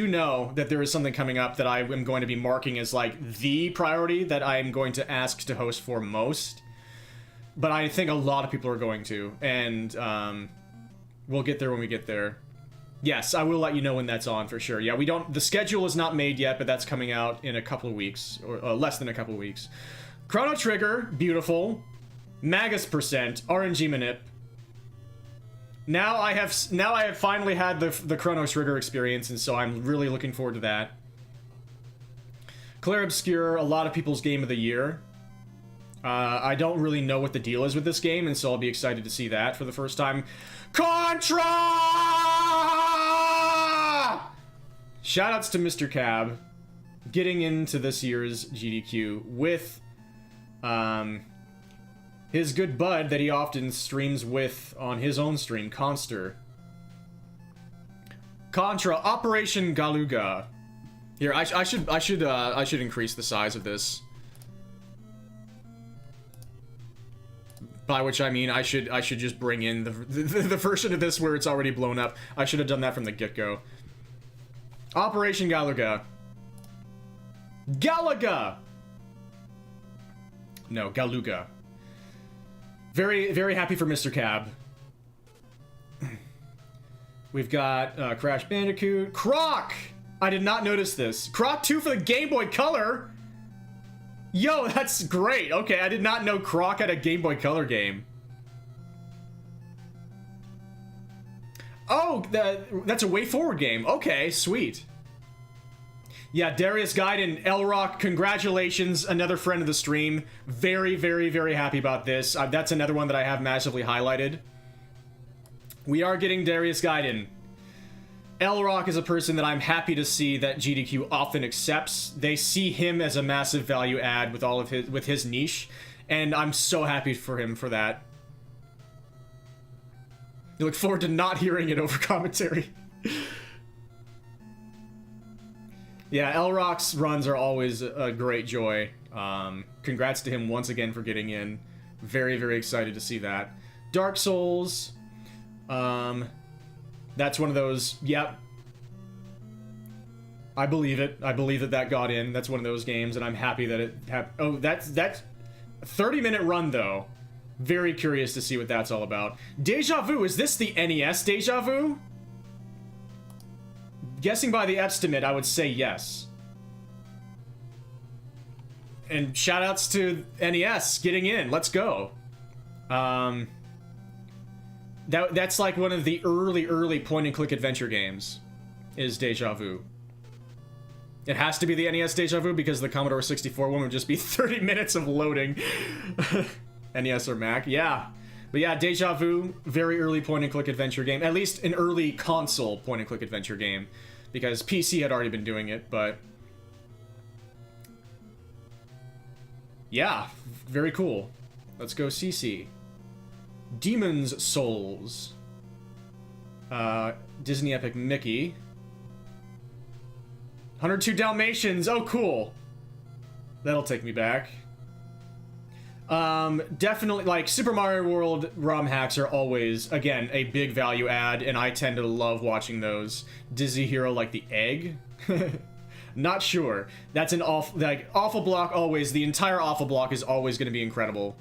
know that there is something coming up that I am going to be marking as like the priority that I am going to ask to host for most. But I think a lot of people are going to, and we'll get there when we get there. Yes, I will let you know when that's on for sure. Yeah, the schedule is not made yet, but that's coming out in a couple of weeks, or less than a couple of weeks. Chrono Trigger, beautiful. Magus percent, RNG manip. Now I have finally had the Chrono Trigger experience, and so I'm really looking forward to that. Clair Obscure, a lot of people's game of the year. I don't really know what the deal is with this game, and so I'll be excited to see that for the first time. Contra! Shoutouts to Mr. Cab getting into this year's GDQ with his good bud that he often streams with on his own stream, Conster. Contra Operation Galuga. Here, I should increase the size of this. By which I mean I should just bring in the version of this where it's already blown up. I should have done that from the get-go. Operation Galuga. Galaga! No, Galuga. Very, very happy for Mr. Cab. We've got Crash Bandicoot. Croc! I did not notice this. Croc 2 for the Game Boy Color? Yo, that's great. Okay, I did not know Croc had a Game Boy Color game. Oh, that's a Way Forward game. Okay, sweet. Yeah, Darius Gaiden, Elrock, congratulations, another friend of the stream. Very, very, very happy about this. That's another one that I have massively highlighted. We are getting Darius Gaiden. Elrock is a person that I'm happy to see that GDQ often accepts. They see him as a massive value add with his niche, and I'm so happy for him for that. You look forward to not hearing it over commentary. Yeah, Elrock's runs are always a great joy. Congrats to him once again for getting in. Very, very excited to see that. Dark Souls. That's one of those, yep. I believe it. I believe that got in. That's one of those games, and I'm happy that it oh, that's 30-minute run, though. Very curious to see what that's all about. Deja Vu, is this the NES Deja Vu? Guessing by the estimate, I would say yes. And shoutouts to NES getting in. Let's go. That's like one of the early point-and-click adventure games, is Deja Vu. It has to be the NES Deja Vu because the Commodore 64 one would just be 30 minutes of loading. NES or Mac, yeah. But yeah, Deja Vu, very early point-and-click adventure game. At least an early console point-and-click adventure game, because PC had already been doing it, but... yeah, very cool. Let's go CC. Demon's Souls. Disney Epic Mickey. 102 Dalmatians. Oh, cool. That'll take me back. Definitely, like, Super Mario World ROM hacks are always, again, a big value add, and I tend to love watching those. Dizzy Hero, like the egg? Not sure. That's an awful block always. The entire awful block is always going to be incredible.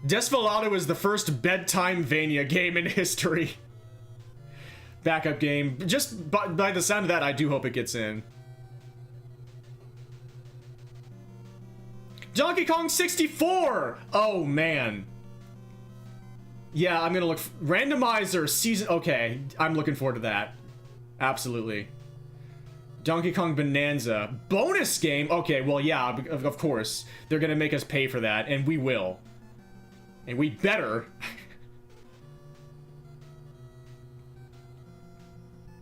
Desvelado is the first bedtime Vania game in history. backup game. Just by the sound of that, I do hope it gets in. Donkey Kong 64! Oh, man. Yeah, I'm gonna look... Randomizer season... Okay, I'm looking forward to that. Absolutely. Donkey Kong Bonanza. Bonus game? Okay, well, yeah, of course. They're gonna make us pay for that, and we will. And we better.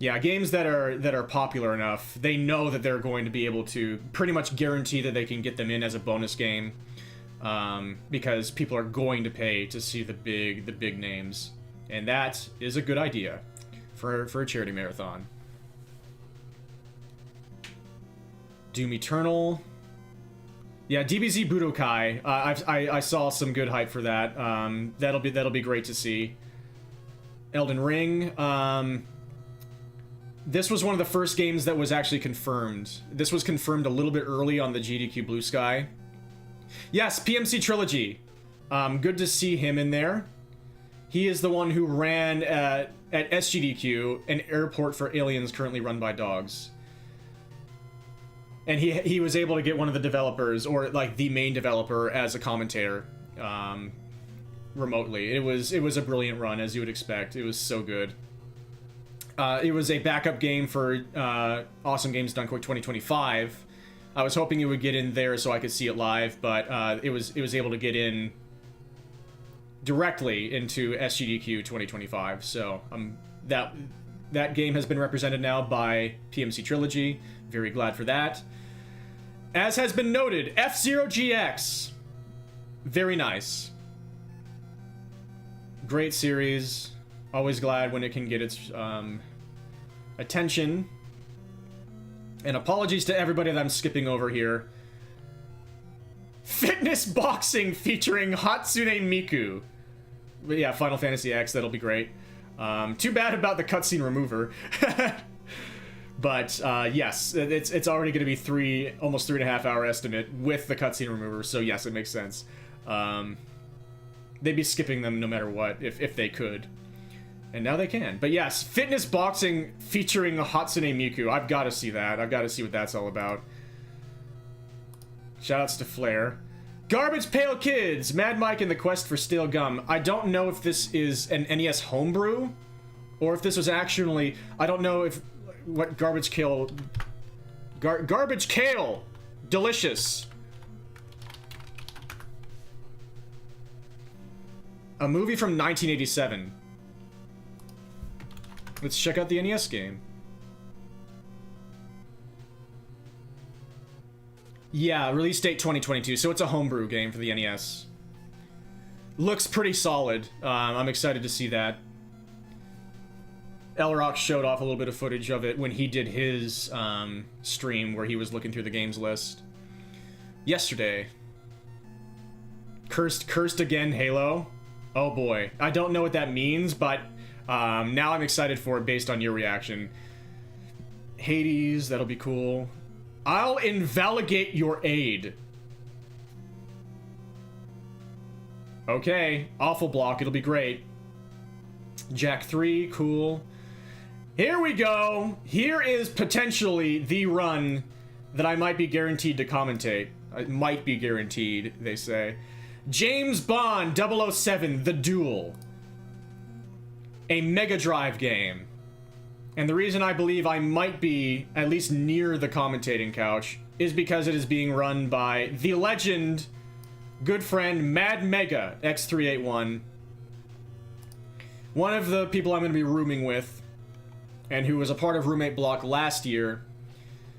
Yeah, games that are popular enough, they know that they're going to be able to pretty much guarantee that they can get them in as a bonus game, because people are going to pay to see the big names, and that is a good idea for a charity marathon. Doom Eternal. Yeah, DBZ Budokai. I saw some good hype for that. That'll be great to see. Elden Ring. This was one of the first games that was actually confirmed. This was confirmed a little bit early on the GDQ Blue Sky. Yes, PMC Trilogy. Good to see him in there. He is the one who ran at SGDQ, an airport for aliens currently run by dogs. And he was able to get one of the developers, or like the main developer, as a commentator remotely. It was a brilliant run, as you would expect. It was so good. It was a backup game for Awesome Games Done Quick 2025. I was hoping it would get in there so I could see it live, but it was able to get in directly into SGDQ 2025. So that game has been represented now by PMC Trilogy. Very glad for that. As has been noted, F-Zero GX. Very nice. Great series. Always glad when it can get its attention. And apologies to everybody that I'm skipping over here. Fitness boxing featuring Hatsune Miku. But yeah, Final Fantasy X, that'll be great. Too bad about the cutscene remover. But yes, it's already going to be almost 3.5 hour estimate with the cutscene remover, so yes, it makes sense. They'd be skipping them no matter what, if they could. And now they can. But yes, fitness boxing featuring Hatsune Miku. I've got to see that. I've got to see what that's all about. Shoutouts to Flair. Garbage Pail Kids! Mad Mike and the Quest for Stale Gum. I don't know if this is an NES homebrew, or if this was actually... I don't know if... What Garbage Kale... Garbage Kale! Delicious! A movie from 1987. Let's check out the NES game. Yeah, release date 2022, so it's a homebrew game for the NES. Looks pretty solid. I'm excited to see that. Elrock showed off a little bit of footage of it when he did his stream where he was looking through the games list yesterday. Cursed again, Halo. Oh boy. I don't know what that means, but now I'm excited for it based on your reaction. Hades, that'll be cool. I'll invalidate your aid. Okay, awful block, it'll be great. Jack 3, cool. Here we go. Here is potentially the run that I might be guaranteed to commentate. It might be guaranteed, they say. James Bond 007, The Duel. A Mega Drive game. And the reason I believe I might be at least near the commentating couch is because it is being run by the legend, good friend, Mad Mega X381. One of the people I'm going to be rooming with, and who was a part of Roommate Block last year.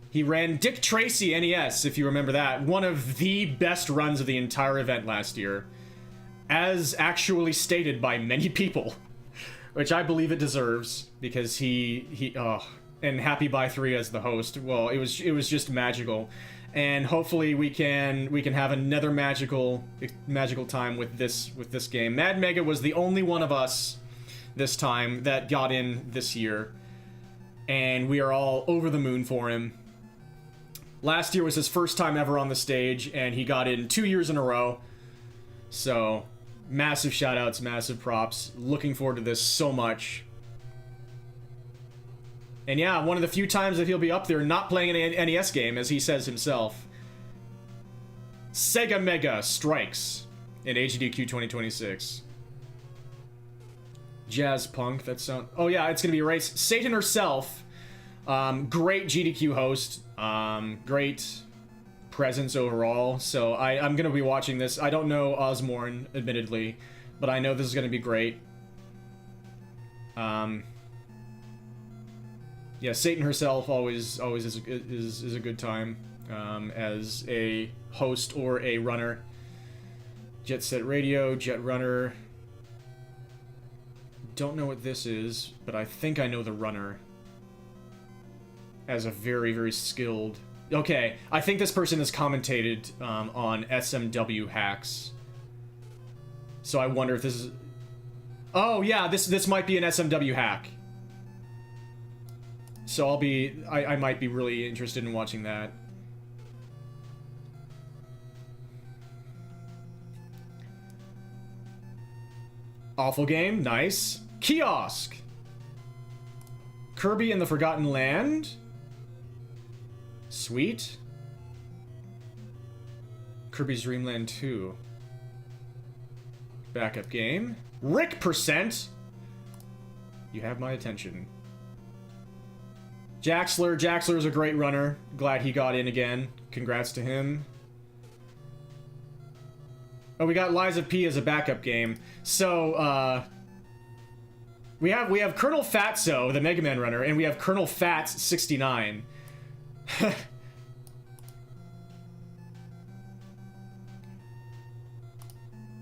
He ran Dick Tracy NES, if you remember that. One of the best runs of the entire event last year. As actually stated by many people. Which I believe it deserves, because and Happy Buy 3 as the host. Well, it was just magical. And hopefully we can have another magical time with this game. Mad Mega was the only one of us this time that got in this year. And we are all over the moon for him. Last year was his first time ever on the stage, and he got in 2 years in a row. So, massive shoutouts, massive props. Looking forward to this so much. And yeah, one of the few times that he'll be up there not playing an NES game, as he says himself. Sega Mega strikes in HDQ 2026. Jazz Punk, that sound... Oh yeah, it's gonna be a race. Satan herself, great GDQ host, great presence overall, so I'm gonna be watching this. I don't know Osborne, admittedly, but I know this is gonna be great. Yeah, Satan herself always is a good time as a host or a runner. Jet Set Radio, Jet Runner. Don't know what this is, but I think I know the runner as a very, very skilled... Okay, I think this person has commentated on SMW hacks. So I wonder if this is... Oh yeah, this might be an SMW hack. So I might be really interested in watching that. Awful game, nice. Kiosk. Kirby and the Forgotten Land. Sweet. Kirby's Dream Land 2. Backup game. Rick Percent. You have my attention. Jaxler. Jaxler's a great runner. Glad he got in again. Congrats to him. Oh, we got Liza P as a backup game. So, we have Colonel Fatso, the Mega Man runner, and we have Colonel Fats 69.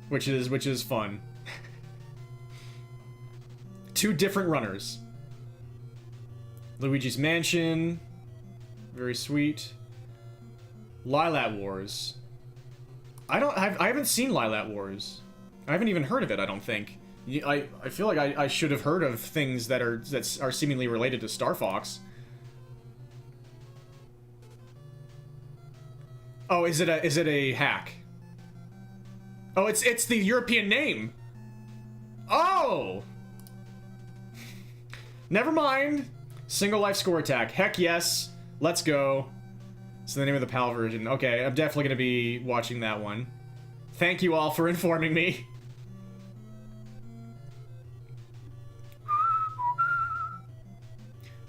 which is fun. Two different runners. Luigi's Mansion, very sweet. Lilat Wars. I haven't seen Lilat Wars. I haven't even heard of it, I don't think. I feel like I should have heard of things that are seemingly related to Star Fox. Oh, is it a hack? Oh, it's the European name. Oh! Never mind. Single life score attack. Heck yes. Let's go. It's the name of the PAL version. Okay, I'm definitely going to be watching that one. Thank you all for informing me.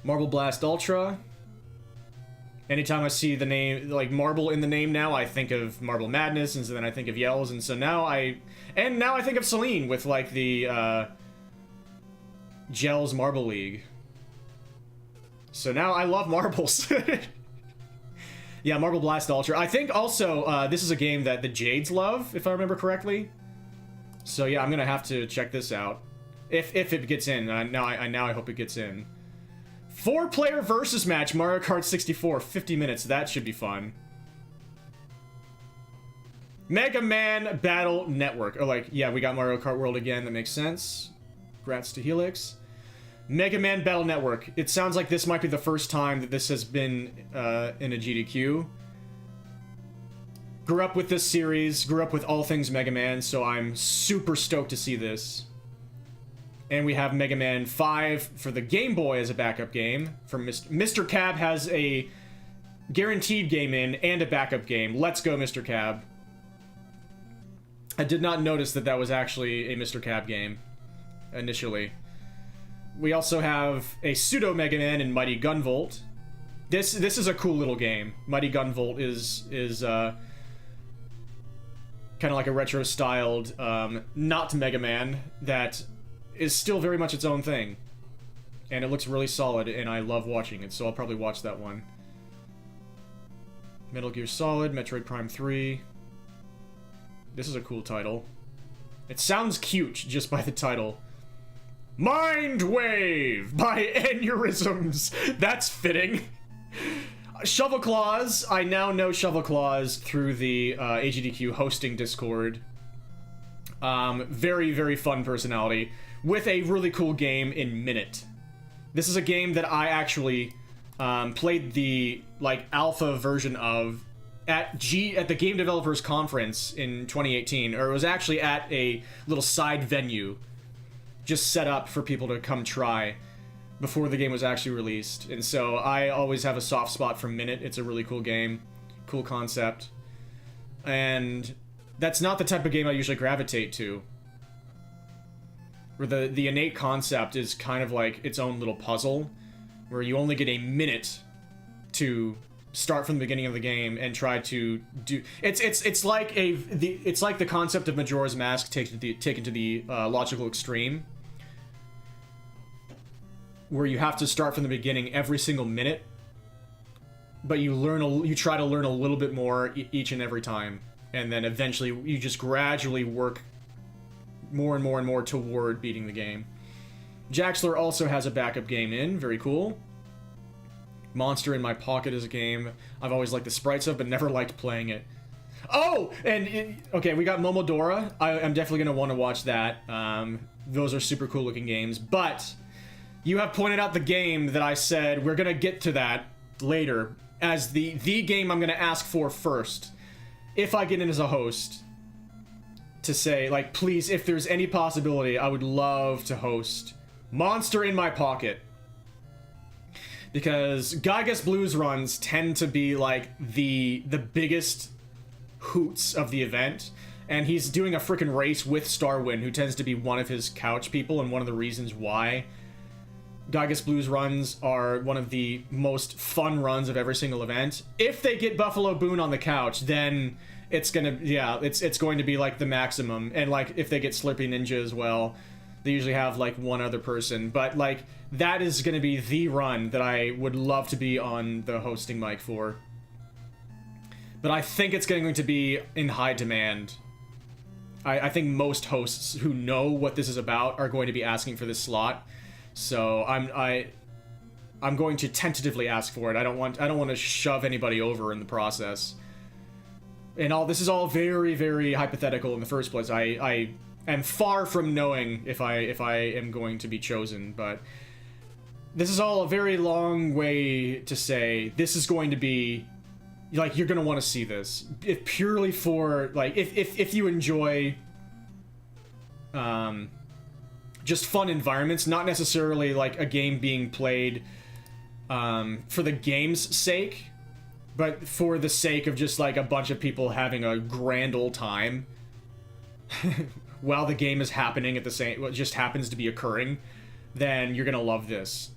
Marble Blast Ultra. Anytime I see the name, like, Marble in the name now, I think of Marble Madness, and so then I think of Yels, and so now I think of Celine with, like, the, Gels Marble League. So now I love marbles. Yeah, Marble Blast Ultra. I think also, this is a game that the Jades love, if I remember correctly. So yeah, I'm gonna have to check this out. If it gets in. Now I hope it gets in. 4-player versus match, Mario Kart 64, 50 minutes. That should be fun. Mega Man Battle Network. Oh, like, yeah, we got Mario Kart World again. That makes sense. Congrats to Helix. Mega Man Battle Network. It sounds like this might be the first time that this has been in a GDQ. Grew up with this series, grew up with all things Mega Man, so I'm super stoked to see this. And we have Mega Man 5 for the Game Boy as a backup game. From Mr. Cab has a guaranteed game in and a backup game. Let's go, Mr. Cab. I did not notice that that was actually a Mr. Cab game initially. We also have a pseudo Mega Man in Mighty Gunvolt. This is a cool little game. Mighty Gunvolt is kind of like a retro-styled, not Mega Man that is still very much its own thing. And it looks really solid, and I love watching it, so I'll probably watch that one. Metal Gear Solid, Metroid Prime 3. This is a cool title. It sounds cute just by the title. Mind Wave by Aneurysms. That's fitting. Shovel Claws. I now know Shovel Claws through the AGDQ hosting Discord. Very, very fun personality with a really cool game in Minute. This is a game that I actually played the alpha version of at the Game Developers Conference in 2018, or it was actually at a little side venue just set up for people to come try. before the game was actually released. And so I always have a soft spot for Minute. It's a really cool game, cool concept. And that's not the type of game I usually gravitate to. Where the innate concept is kind of like its own little puzzle, where you only get a minute to start from the beginning of the game and try to do. It's like the concept of Majora's Mask taken to the logical extreme, where you have to start from the beginning every single minute, but you try to learn a little bit more each and every time, and then eventually you just gradually work more and more and more toward beating the game. Jaxler also has a backup game in, very cool. Monster in My Pocket is a game I've always liked the sprites of, but never liked playing it. Oh! Okay, we got Momodora. I'm definitely going to want to watch that. Those are super cool looking games, but you have pointed out the game that I said we're going to get to that later as the game I'm going to ask for first. If I get in as a host, to say, like, please, if there's any possibility, I would love to host Monster in My Pocket. Because Gygas Blues runs tend to be, like, the biggest hoots of the event. And he's doing a freaking race with Starwind, who tends to be one of his couch people, and one of the reasons why Gygas Blues runs are one of the most fun runs of every single event. If they get Buffalo Boone on the couch, then it's gonna, yeah, it's going to be like the maximum. And like if they get Slurpee Ninja as well, they usually have like one other person. But like that is gonna be the run that I would love to be on the hosting mic for. But I think it's going to be in high demand. I think most hosts who know what this is about are going to be asking for this slot. So I'm going to tentatively ask for it. I don't want to shove anybody over in the process. And this is all very, very hypothetical in the first place. I am far from knowing if I am going to be chosen, but this is all a very long way to say this is going to be, like, you're going to want to see this. If purely for, like, if you enjoy just fun environments, not necessarily like a game being played for the game's sake, but for the sake of just like a bunch of people having a grand old time while the game is happening at the same, what just happens to be occurring, then you're gonna love this.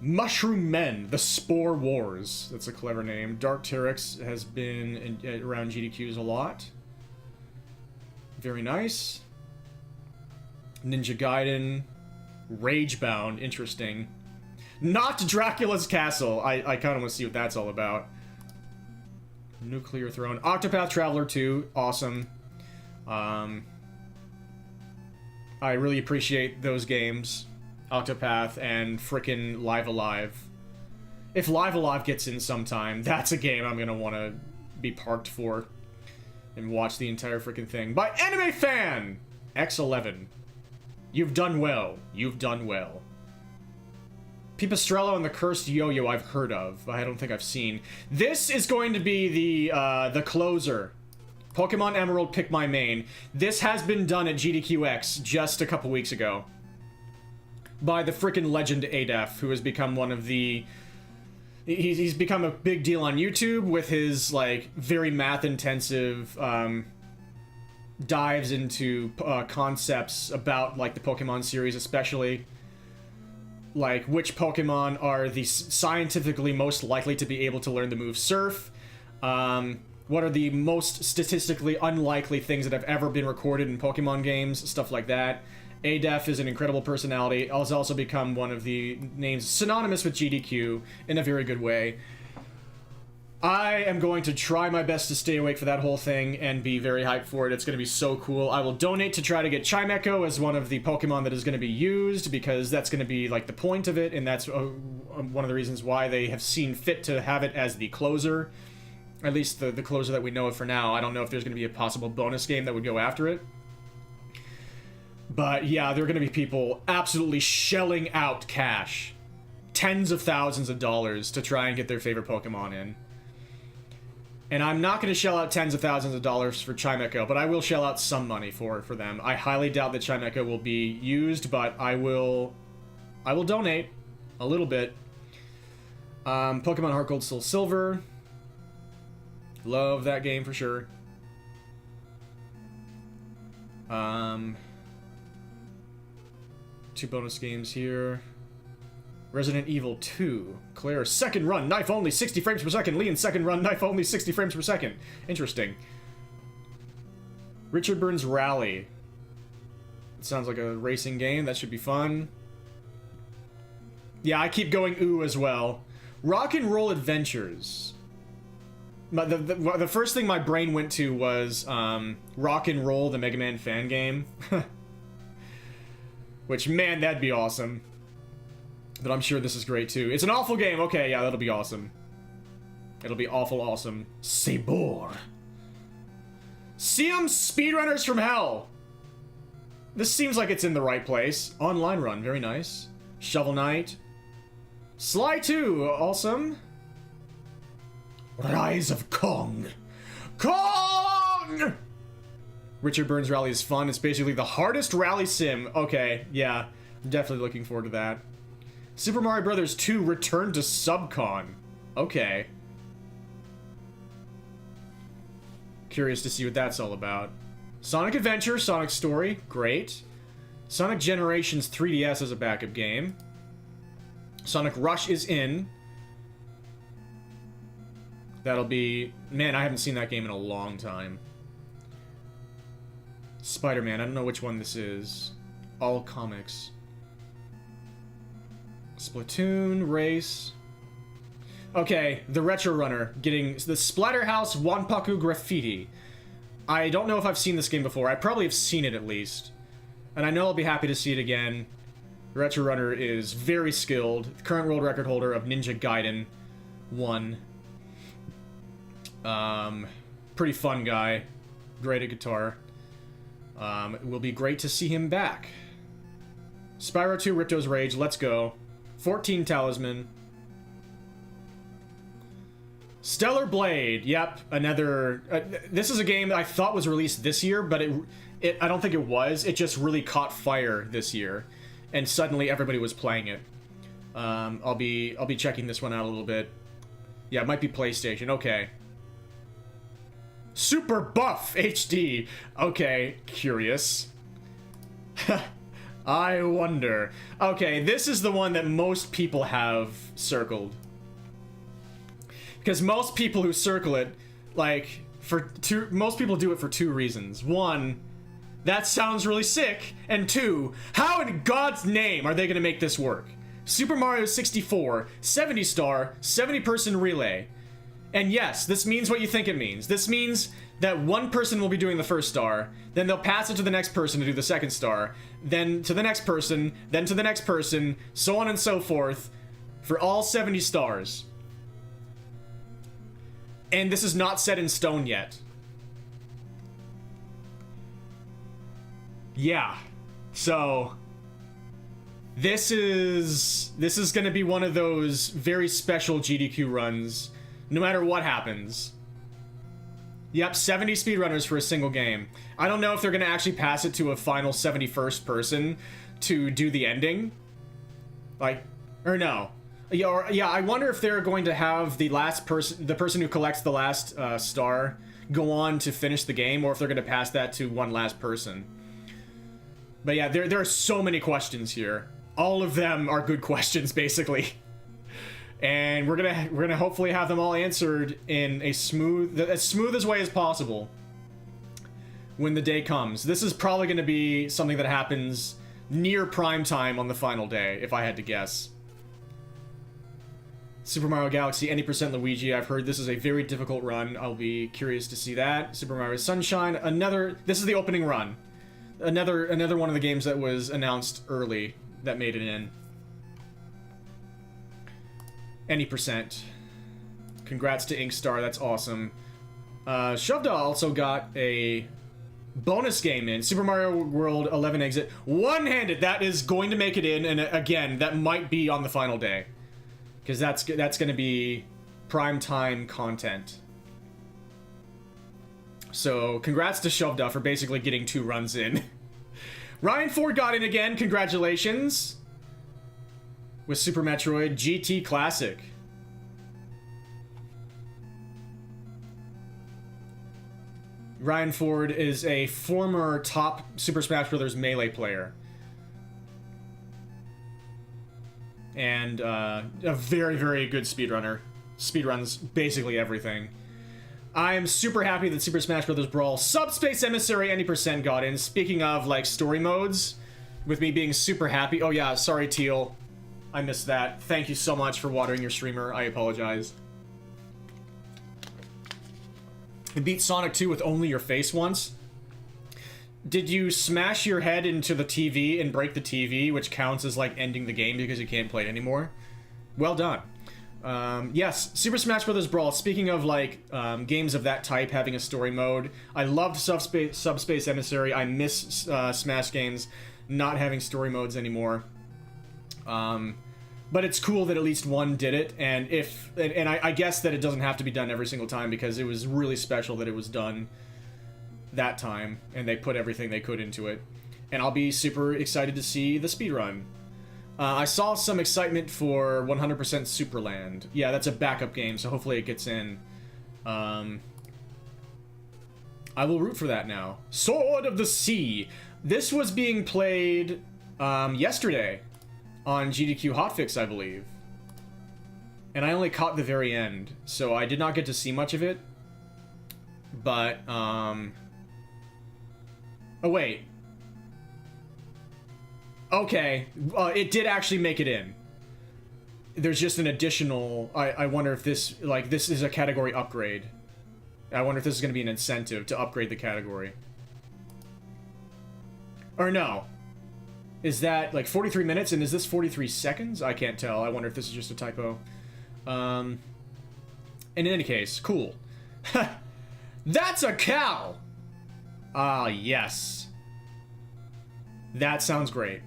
Mushroom Men, The Spore Wars. That's a clever name. Dark Tyrix has been around GDQs a lot. Very nice. Ninja Gaiden. Ragebound, interesting. Not Dracula's Castle. I kind of want to see what that's all about. Nuclear Throne. Octopath Traveler 2, awesome. I really appreciate those games. Octopath and frickin' Live Alive. If Live Alive gets in sometime, that's a game I'm gonna want to be parked for and watch the entire frickin' thing. By Anime Fan! X11. You've done well. You've done well. Pipistrello and the Cursed Yo-Yo I've heard of. I don't think I've seen. This is going to be the closer. Pokemon Emerald Pick My Main. This has been done at GDQX just a couple weeks ago. By the frickin' legend Adef, who has become one of the... He's become a big deal on YouTube with his, like, very math-intensive, dives into concepts about, like, the Pokemon series, especially. Like, which Pokemon are the scientifically most likely to be able to learn the move Surf? What are the most statistically unlikely things that have ever been recorded in Pokemon games? Stuff like that. Adef is an incredible personality. Has also become one of the names synonymous with GDQ in a very good way. I am going to try my best to stay awake for that whole thing and be very hyped for it. It's going to be so cool. I will donate to try to get Chimecho as one of the Pokemon that is going to be used, because that's going to be, like, the point of it, and that's one of the reasons why they have seen fit to have it as the closer. At least the closer that we know of for now. I don't know if there's going to be a possible bonus game that would go after it. But yeah, there are going to be people absolutely shelling out cash. Tens of thousands of dollars to try and get their favorite Pokemon in. And I'm not going to shell out tens of thousands of dollars for Chimeco, but I will shell out some money for them. I highly doubt that Chimeco will be used, but I will donate a little bit. Pokemon Heart Gold, Soul Silver. Love that game for sure. Two bonus games here. Resident Evil 2. Claire, second run, knife only 60 frames per second. Leon, second run, knife only 60 frames per second. Interesting. Richard Burns Rally. It sounds like a racing game. That should be fun. Yeah, I keep going ooh as well. Rock and Roll Adventures. The first thing my brain went to was Rock and Roll, the Mega Man fan game. Which, man, that'd be awesome. But I'm sure this is great too. It's an awful game. Okay, yeah, that'll be awesome. It'll be awful awesome. Sabor. Siam Speedrunners from Hell. This seems like it's in the right place. Online run, very nice. Shovel Knight. Sly 2, awesome. Rise of Kong. Kong! Richard Burns Rally is fun. It's basically the hardest rally sim. Okay, yeah. I'm definitely looking forward to that. Super Mario Bros. 2 Return to Subcon. Okay. Curious to see what that's all about. Sonic Adventure, Sonic Story, great. Sonic Generations 3DS as a backup game. Sonic Rush is in. That'll be... Man, I haven't seen that game in a long time. Spider-Man, I don't know which one this is. All comics. Splatoon, Race. Okay, the Retro Runner getting the Splatterhouse Wanpaku Graffiti. I don't know if I've seen this game before. I probably have seen it at least. And I know I'll be happy to see it again. The Retro Runner is very skilled. Current world record holder of Ninja Gaiden 1. Pretty fun guy. Great at guitar. It will be great to see him back. Spyro 2 Ripto's Rage, let's go. 14 Talisman. Stellar Blade, yep, another... this is a game that I thought was released this year, but I don't think it was. It just really caught fire this year, and suddenly everybody was playing it. I'll be checking this one out a little bit. Yeah, it might be PlayStation, okay. Super Buff HD. Okay, curious. I wonder. Okay, this is the one that most people have circled. Because most people who circle it, like, most people do it for two reasons. One, that sounds really sick. And two, how in God's name are they going to make this work? Super Mario 64, 70 star, 70-person relay. And yes, this means what you think it means. This means that one person will be doing the first star, then they'll pass it to the next person to do the second star, then to the next person, then to the next person, so on and so forth, for all 70 stars. And this is not set in stone yet. Yeah. So this is going to be one of those very special GDQ runs, no matter what happens. Yep, 70 speedrunners for a single game. I don't know if they're going to actually pass it to a final 71st person to do the ending. Like, or no. Yeah, I wonder if they're going to have the person who collects the last star go on to finish the game, or if they're going to pass that to one last person. But yeah, there are so many questions here. All of them are good questions, basically. And we're gonna hopefully have them all answered in as smooth as way as possible when the day comes. This is probably gonna be something that happens near prime time on the final day, if I had to guess. Super Mario Galaxy, any % Luigi. I've heard this is a very difficult run. I'll be curious to see that. Super Mario Sunshine, this is the opening run. Another one of the games that was announced early that made it in. Any %. Congrats to Inkstar, that's awesome. Shovda also got a bonus game in. Super Mario World 11 Exit. One-handed, that is going to make it in, and again, that might be on the final day. Because that's going to be prime time content. So congrats to Shovda for basically getting 2 runs in. Ryan Ford got in again. Congratulations. With Super Metroid GT Classic. Ryan Ford is a former top Super Smash Bros. Melee player. And a very, very good speedrunner. Speedruns basically everything. I am super happy that Super Smash Bros. Brawl Subspace Emissary any % got in. Speaking of, like, story modes, with me being super happy. Oh yeah, sorry Teal. I missed that. Thank you so much for watering your streamer. I apologize. You beat Sonic 2 with only your face once. Did you smash your head into the TV and break the TV, which counts as, like, ending the game because you can't play it anymore? Well done. Yes, Super Smash Bros. Brawl. Speaking of, like, games of that type having a story mode, I loved Subspace Emissary. I miss Smash games not having story modes anymore. But it's cool that at least one did it, and I guess that it doesn't have to be done every single time because it was really special that it was done that time, and they put everything they could into it. And I'll be super excited to see the speedrun. I saw some excitement for 100% Superland. Yeah, that's a backup game, so hopefully it gets in. I will root for that now. Sword of the Sea. This was being played yesterday on GDQ Hotfix, I believe. And I only caught the very end, so I did not get to see much of it. But, oh, wait. Okay, it did actually make it in. There's just an additional... I wonder if this, like, this is a category upgrade. I wonder if this is going to be an incentive to upgrade the category. Or no. Is that, like, 43 minutes, and is this 43 seconds? I can't tell. I wonder if this is just a typo. In any case, cool. That's a cow! Ah, yes. That sounds great.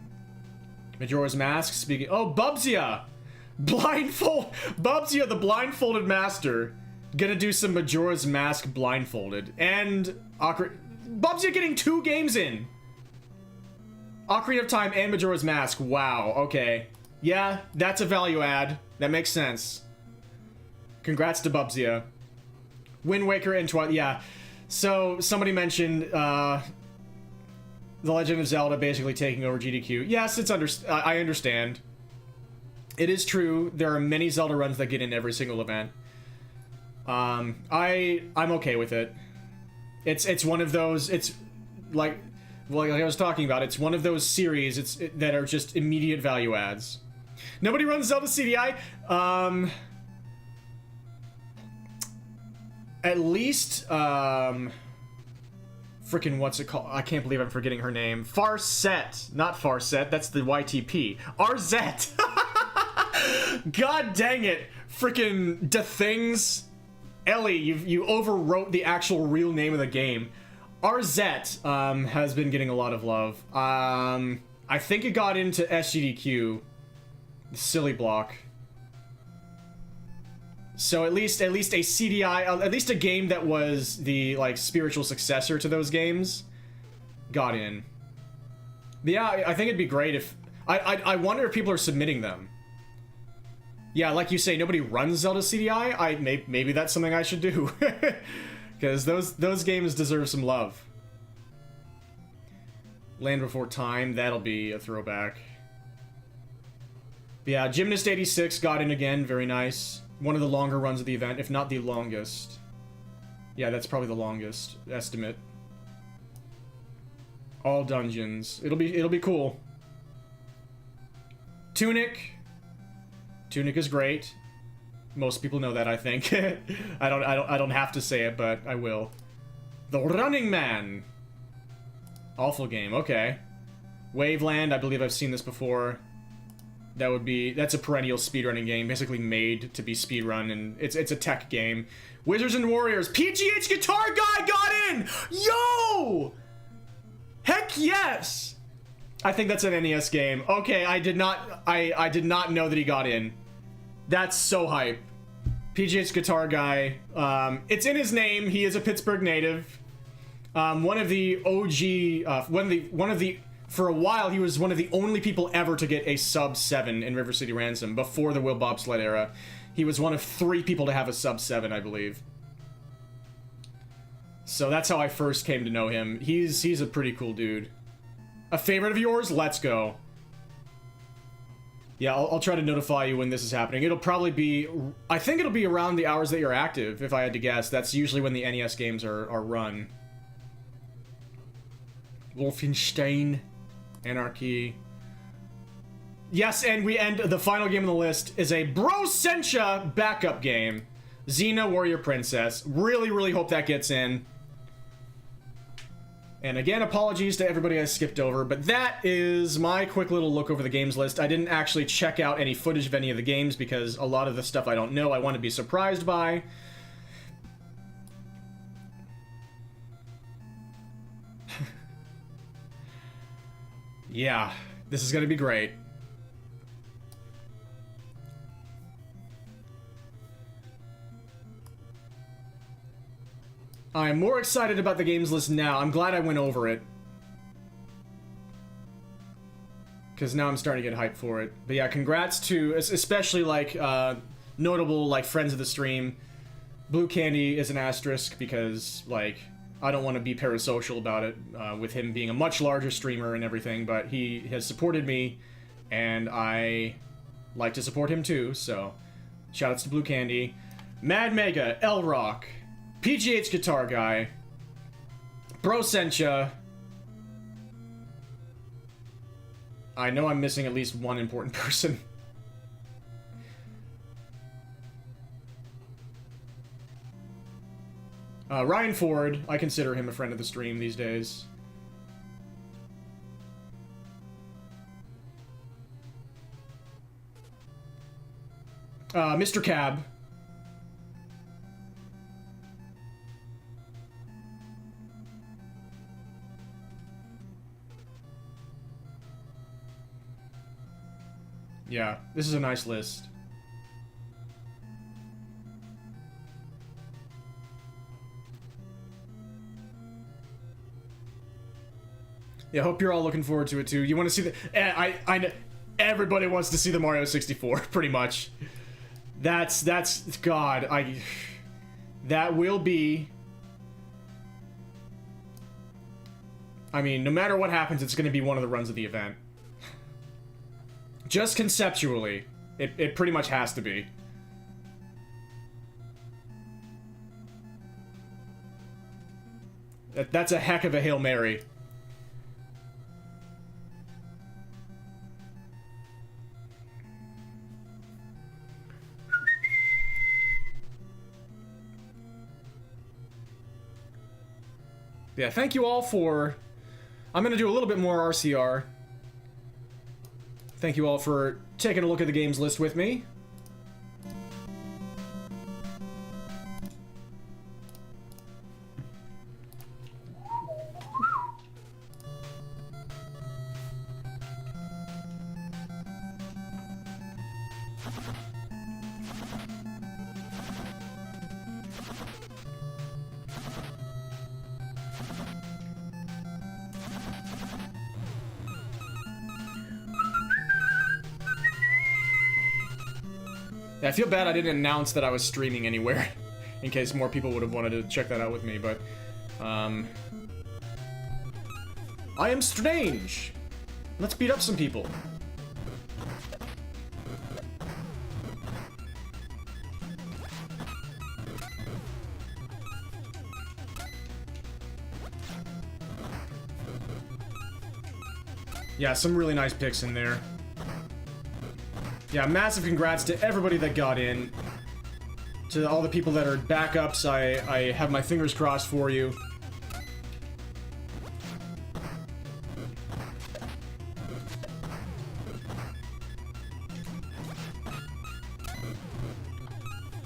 Majora's Mask, speaking... Oh, Bubsia! Bubsia, the blindfolded master. Gonna do some Majora's Mask blindfolded. And... Bubsia getting 2 games in! Ocarina of Time and Majora's Mask. Wow, okay. Yeah, that's a value add. That makes sense. Congrats to Bubsia. Wind Waker and Twilight... Yeah. So, somebody mentioned, The Legend of Zelda basically taking over GDQ. Yes, it's I understand. It is true. There are many Zelda runs that get in every single event. I'm okay with it. It's one of those. It's like I was talking about. It's one of those series that are just immediate value adds. Nobody runs Zelda CDI. At least frickin' what's it called? I can't believe I'm forgetting her name. Farset. Not Farset, that's the YTP. Arzette! God dang it! Frickin' Da Things. Ellie, you overwrote the actual real name of the game. Arzette has been getting a lot of love. I think it got into SGDQ. The silly block. So at least a CDI, at least a game that was the, like, spiritual successor to those games got in. But yeah, I think it'd be great if... I wonder if people are submitting them. Yeah, like you say, nobody runs Zelda CDI. Maybe that's something I should do. Because those games deserve some love. Land Before Time, that'll be a throwback. But yeah, Gymnast 86 got in again, very nice. One of the longer runs of the event, if not the longest. Yeah, that's probably the longest estimate. All dungeons. It'll be cool. Tunic. Tunic is great. Most people know that, I think. I don't have to say it, but I will. The Running Man. Awful game. Okay. Waveland. I believe I've seen this before. That's a perennial speedrunning game, basically made to be speedrun, and it's a tech game. Wizards and Warriors, PGH Guitar Guy got in! Yo! Heck yes! I think that's an NES game. Okay, I did not know that he got in. That's so hype. PGH Guitar Guy, it's in his name, he is a Pittsburgh native. One of the OG, for a while, he was one of the only people ever to get a sub 7 in River City Ransom before the Will Bobsled era. He was one of 3 people to have a sub 7, I believe. So that's how I first came to know him. He's a pretty cool dude. A favorite of yours? Let's go. Yeah, I'll try to notify you when this is happening. It'll probably be... I think it'll be around the hours that you're active, if I had to guess. That's usually when the NES games are run. Wolfenstein. Anarchy. Yes, and we end... The final game on the list is a Brossentia backup game. Xena Warrior Princess. Really, really hope that gets in. And again, apologies to everybody I skipped over, but that is my quick little look over the games list. I didn't actually check out any footage of any of the games because a lot of the stuff I don't know I want to be surprised by. Yeah, this is going to be great. I'm more excited about the games list now. I'm glad I went over it. Because now I'm starting to get hyped for it. But yeah, congrats to, especially like, notable, like, friends of the stream. Blue Candy is an asterisk because, like, I don't want to be parasocial about it, with him being a much larger streamer and everything, but he has supported me, and I like to support him too, so shoutouts to Blue Candy. Mad Mega, L-Rock, PGH Guitar Guy, Brossentia. I know I'm missing at least one important person. Ryan Ford, I consider him a friend of the stream these days. Mr. Cab. Yeah, this is a nice list. Yeah, hope you're all looking forward to it too. You want to see the... I know everybody wants to see the Mario 64, pretty much. That's God, that will be... I mean, no matter what happens, it's going to be one of the runs of the event. Just conceptually, it pretty much has to be. That's a heck of a Hail Mary. Yeah, thank you all for... I'm going to do a little bit more RCR. Thank you all for taking a look at the games list with me. Yeah, I feel bad I didn't announce that I was streaming anywhere, in case more people would have wanted to check that out with me, but, I am strange! Let's beat up some people. Yeah, some really nice picks in there. Yeah, massive congrats to everybody that got in. To all the people that are backups, I have my fingers crossed for you.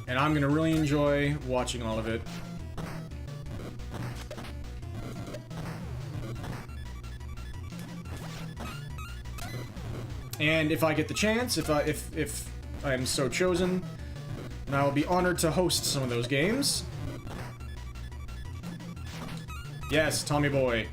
And I'm gonna really enjoy watching all of it. And if I get the chance, if I am so chosen, then I will be honored to host some of those games. Yes, Tommy boy.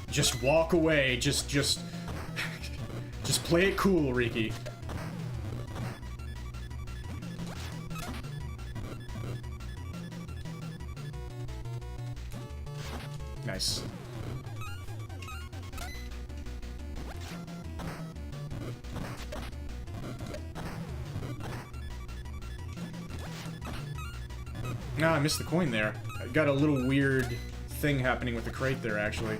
Just walk away. Just play it cool, Riki. Nice. Ah, I missed the coin there. I got a little weird thing happening with the crate there, actually.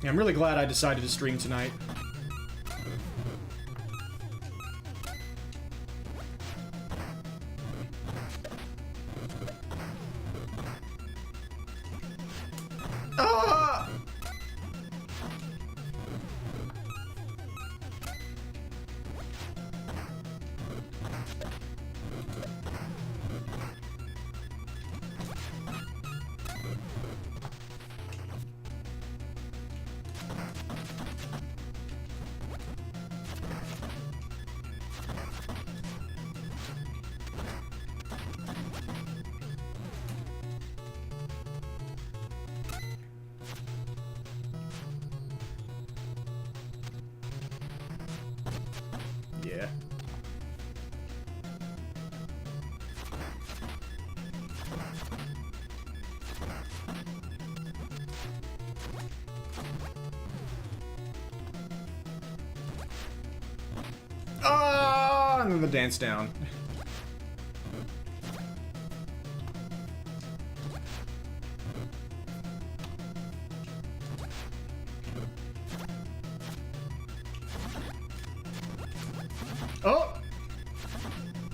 Yeah, I'm really glad I decided to stream tonight. Ah! Yeah. Ah! And then the dance down. Oh!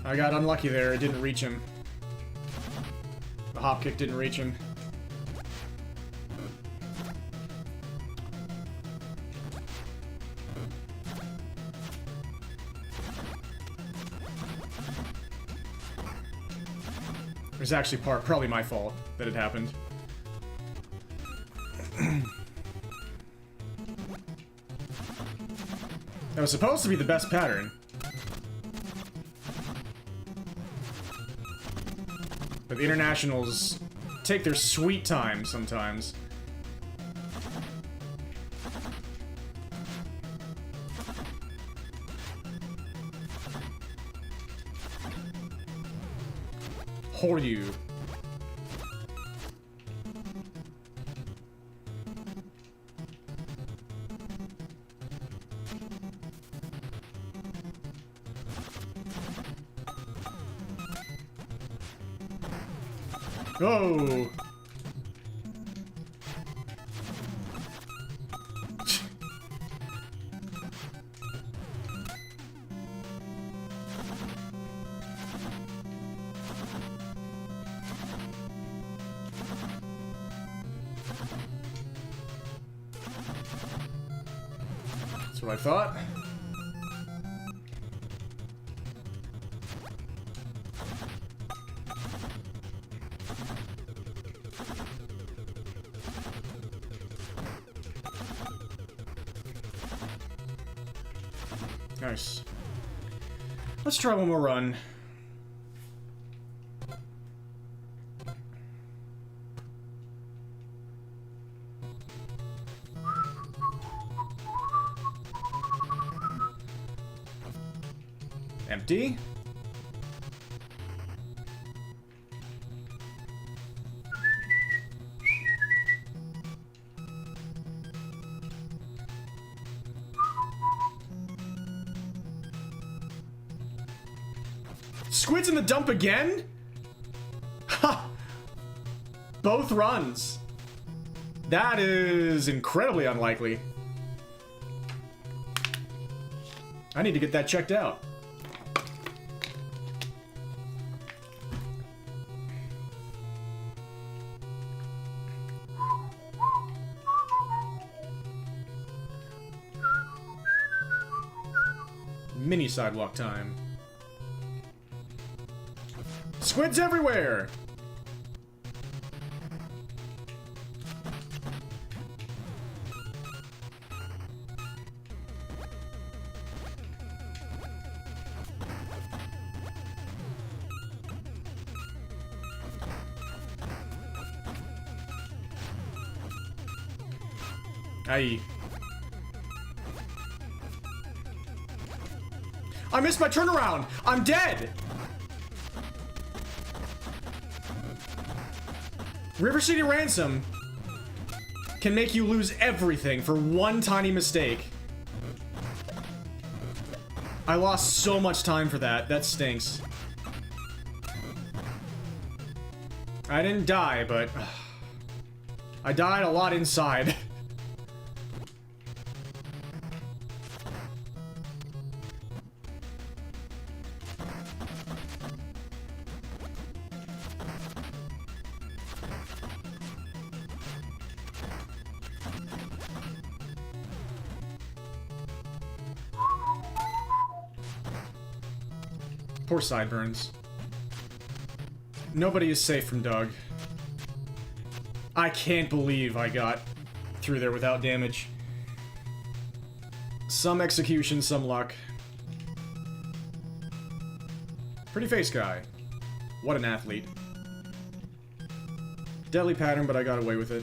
I got unlucky there. It didn't reach him. The hop kick didn't reach him. It was actually probably my fault that it happened. That was supposed to be the best pattern. But the internationals take their sweet time sometimes. Hold you. Go! That's what I thought. Nice. Let's try one more run. Empty. Squid's in the dump again? Ha! Both runs. That is incredibly unlikely. I need to get that checked out. Mini sidewalk time. Squids everywhere! Aye. I missed my turnaround! I'm dead! River City Ransom can make you lose everything for one tiny mistake. I lost so much time for that. That stinks. I didn't die, but I died a lot inside. Poor sideburns. Nobody is safe from Doug. I can't believe I got through there without damage. Some execution, some luck. Pretty face guy. What an athlete. Deadly pattern, but I got away with it.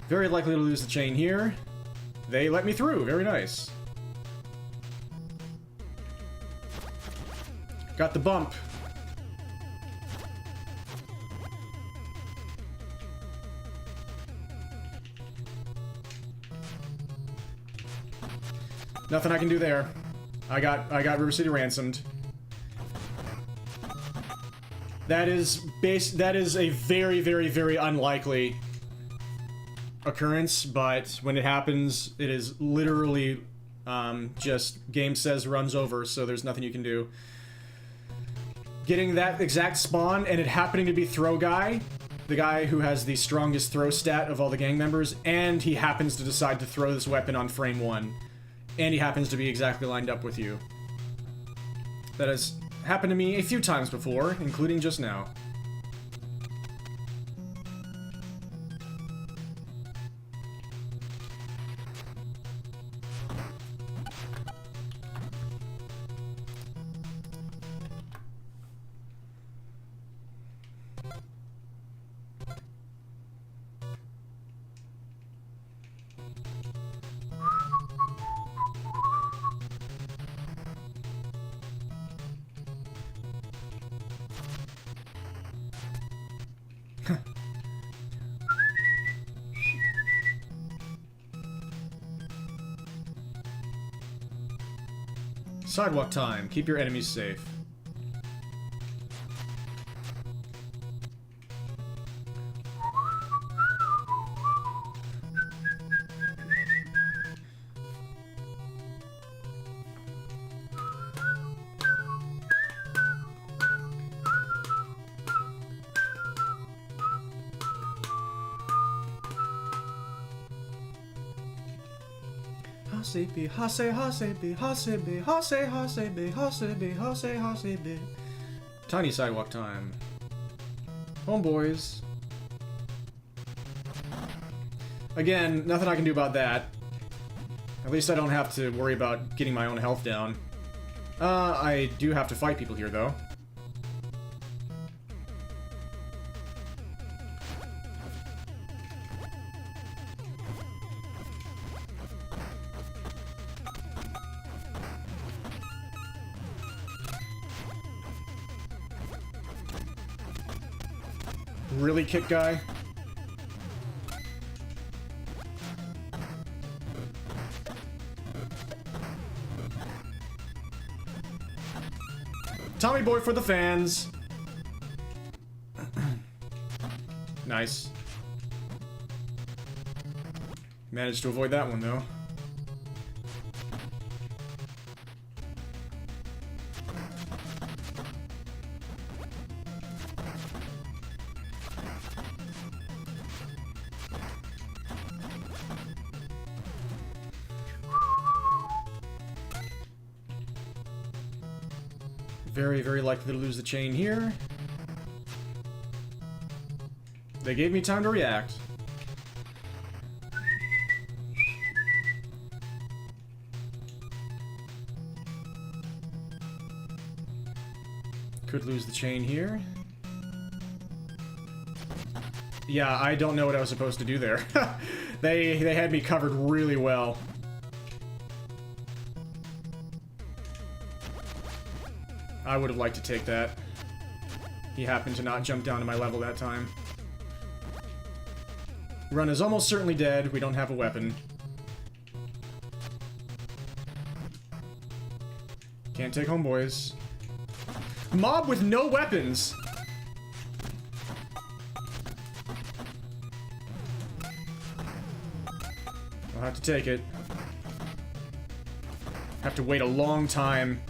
Very likely to lose the chain here. They let me through. Very nice. Got the bump. Nothing I can do there. I got River City ransomed. That is a very, very, very unlikely occurrence, but when it happens, it is literally just game says runs over, so there's nothing you can do. Getting that exact spawn and it happening to be throw guy, the guy who has the strongest throw stat of all the gang members, and he happens to decide to throw this weapon on frame 1, and he happens to be exactly lined up with you. That has happened to me a few times before, including just now. Sidewalk time. Keep your enemies safe. Tiny sidewalk time. Homeboys. Again, nothing I can do about that. At least I don't have to worry about getting my own health down. I do have to fight people here, though. Really, kick guy? Tommy boy for the fans. Nice. Managed to avoid that one, though. Very, very likely to lose the chain here. They gave me time to react. Could lose the chain here. Yeah, I don't know what I was supposed to do there. They had me covered really well. I would have liked to take that. He happened to not jump down to my level that time. Run is almost certainly dead. We don't have a weapon. Can't take homeboys. Mob with no weapons! I'll have to take it. Have to wait a long time.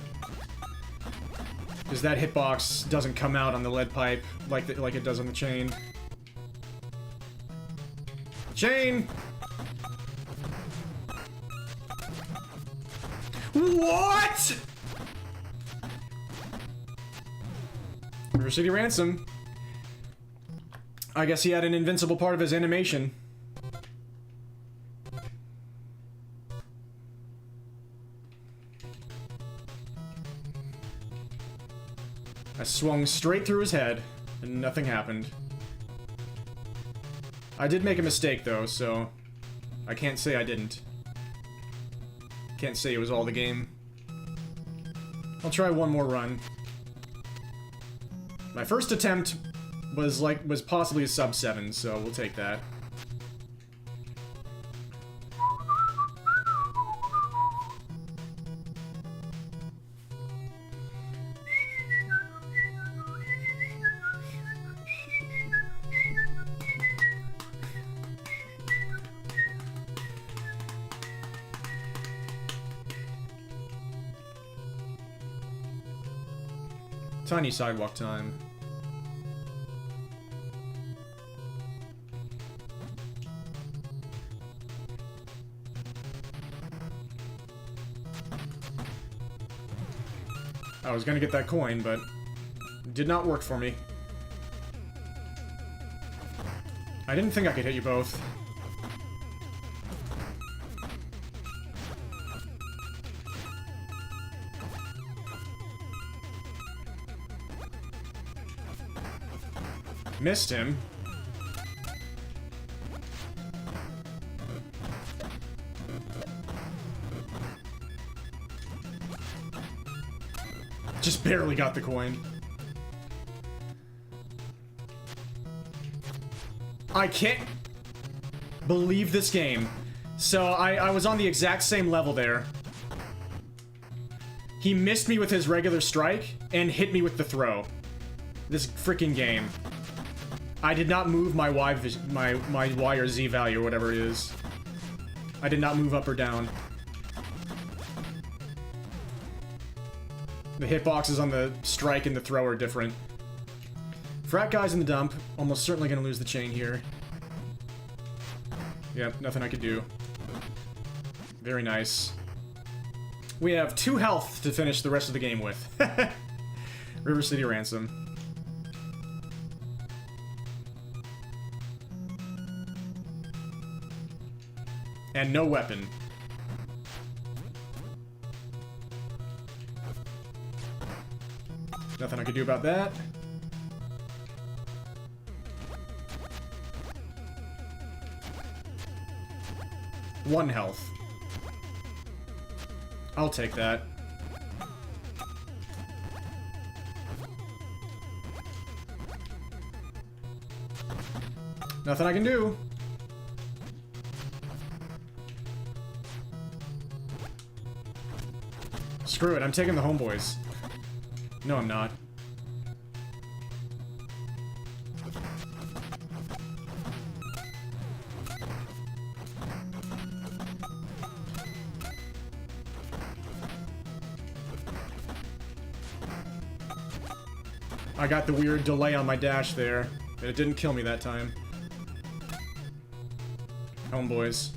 Because that hitbox doesn't come out on the lead pipe like it does on the chain. Chain! What?! River City Ransom. I guess he had an invincible part of his animation. I swung straight through his head, and nothing happened. I did make a mistake, though, so I can't say I didn't. Can't say it was all the game. I'll try one more run. My first attempt was possibly a sub 7, so we'll take that. Tiny sidewalk time. I was gonna get that coin, but it did not work for me. I didn't think I could hit you both. Missed him. Just barely got the coin. I can't believe this game. So I was on the exact same level there. He missed me with his regular strike and hit me with the throw. This freaking game. I did not move my Y or Z value or whatever it is. I did not move up or down. The hitboxes on the strike and the throw are different. Frat guy's in the dump. Almost certainly gonna lose the chain here. Yep, nothing I could do. Very nice. We have 2 health to finish the rest of the game with. River City Ransom. And no weapon. Nothing I could do about that. One health. I'll take that. Nothing I can do. Screw it, I'm taking the homeboys. No, I'm not. I got the weird delay on my dash there, but it didn't kill me that time. Homeboys.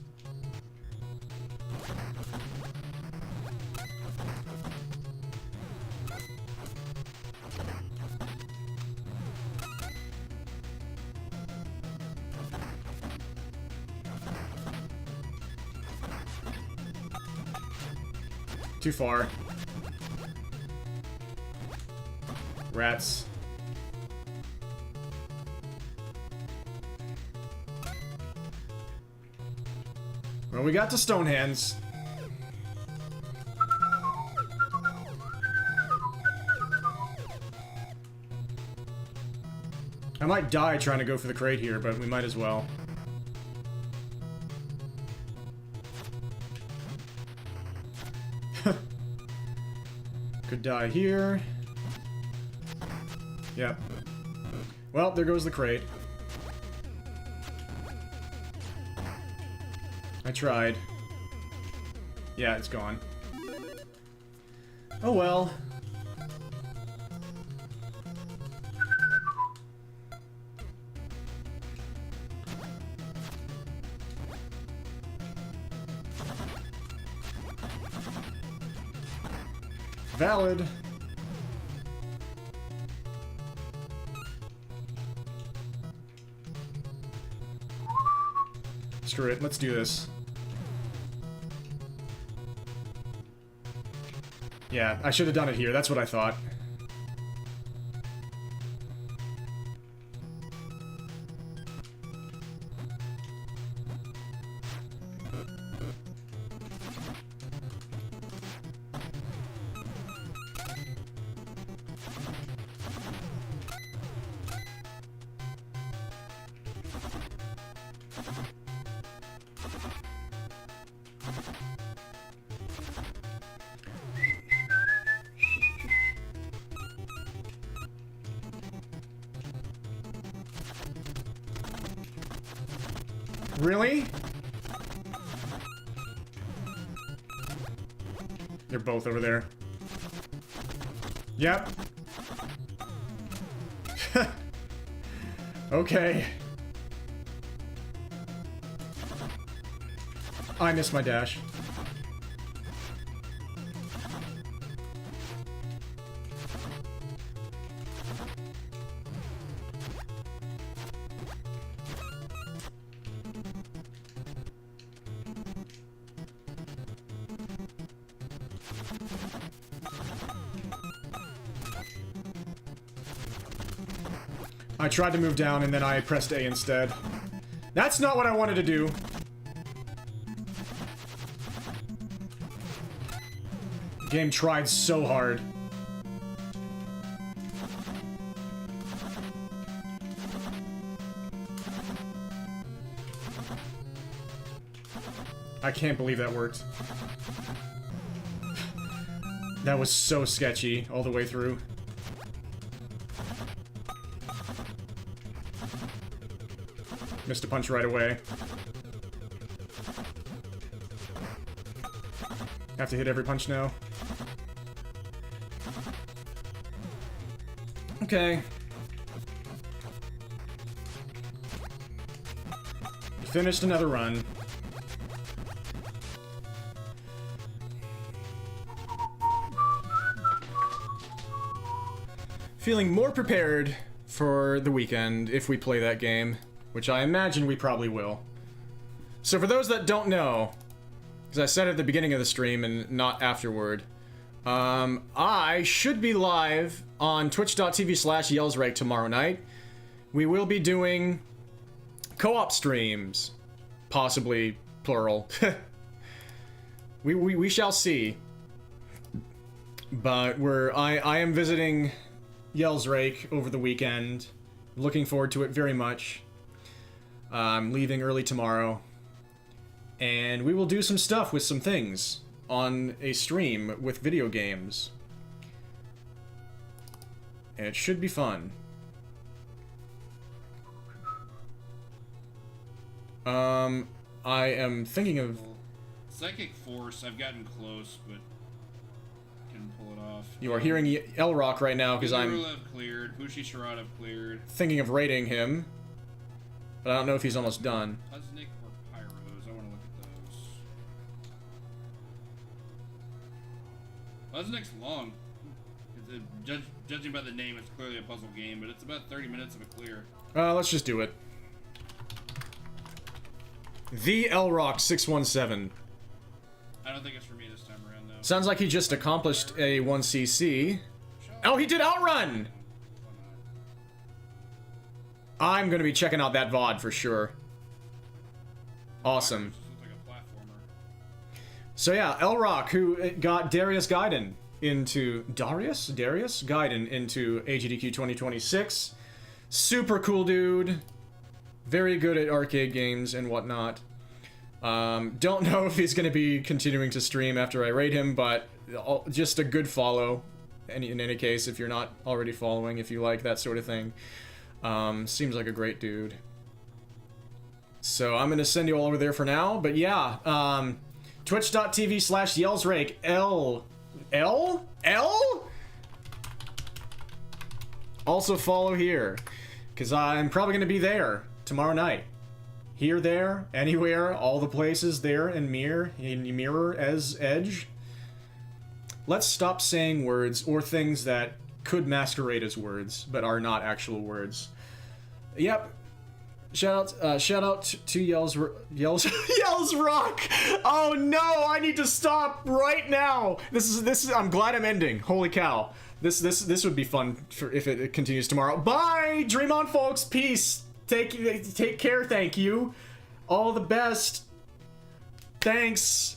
Too far. Rats. Well, we got to Stone Hands. I might die trying to go for the crate here, but we might as well. Could die here. Yep. Well, there goes the crate. I tried. Yeah, it's gone. Oh well. Valid. Screw it, let's do this. Yeah, I should have done it here, that's what I thought. Really? They're both over there. Yep. Okay. I missed my dash. I tried to move down and then I pressed A instead. That's not what I wanted to do. The game tried so hard. I can't believe that worked. That was so sketchy all the way through. Missed a punch right away. Have to hit every punch now. Okay. Finished another run. Feeling more prepared for the weekend if we play that game. Which I imagine we probably will. So for those that don't know, because I said it at the beginning of the stream and not afterward, I should be live on twitch.tv/yelsrake tomorrow night. We will be doing co-op streams. Possibly plural. we shall see. But I am visiting Yelsrake over the weekend. Looking forward to it very much. I'm leaving early tomorrow, and we will do some stuff with some things on a stream with video games. And it should be fun. I am thinking of... Psychic Force, I've gotten close, but couldn't pull it off. You are hearing L Rock right now because I'm cleared. Bushi Sharada cleared. Thinking of rating him, but I don't know if he's almost done. Husnik or Pyros? I want to look at those. Husnik's long. Judging by the name, it's clearly a puzzle game, but it's about 30 minutes of a clear. Let's just do it. The L Rock 617. I don't think it's for me this time around, though. Sounds like he just accomplished a 1cc. Oh, he did outrun! I'm gonna be checking out that VOD for sure. Awesome. So yeah, L Rock, who got Darius Gaiden into Darius Gaiden into AGDQ 2026. Super cool dude. Very good at arcade games and whatnot. Don't know if he's going to be continuing to stream after I rate him, but just a good follow. In any case, if you're not already following, if you like that sort of thing. Seems like a great dude. So I'm going to send you all over there for now. But yeah, twitch.tv/yelsrake. L? Also follow here, because I'm probably going to be there tomorrow night. Here, there, anywhere, all the places there in Mirror as Edge. Let's stop saying words or things that could masquerade as words, but are not actual words. Yep. Shout out to Yels Rock. Oh no, I need to stop right now. This is I'm glad I'm ending. Holy cow. This would be fun if it continues tomorrow. Bye. Dream on, folks. Peace. Take care. Thank you. All the best. Thanks.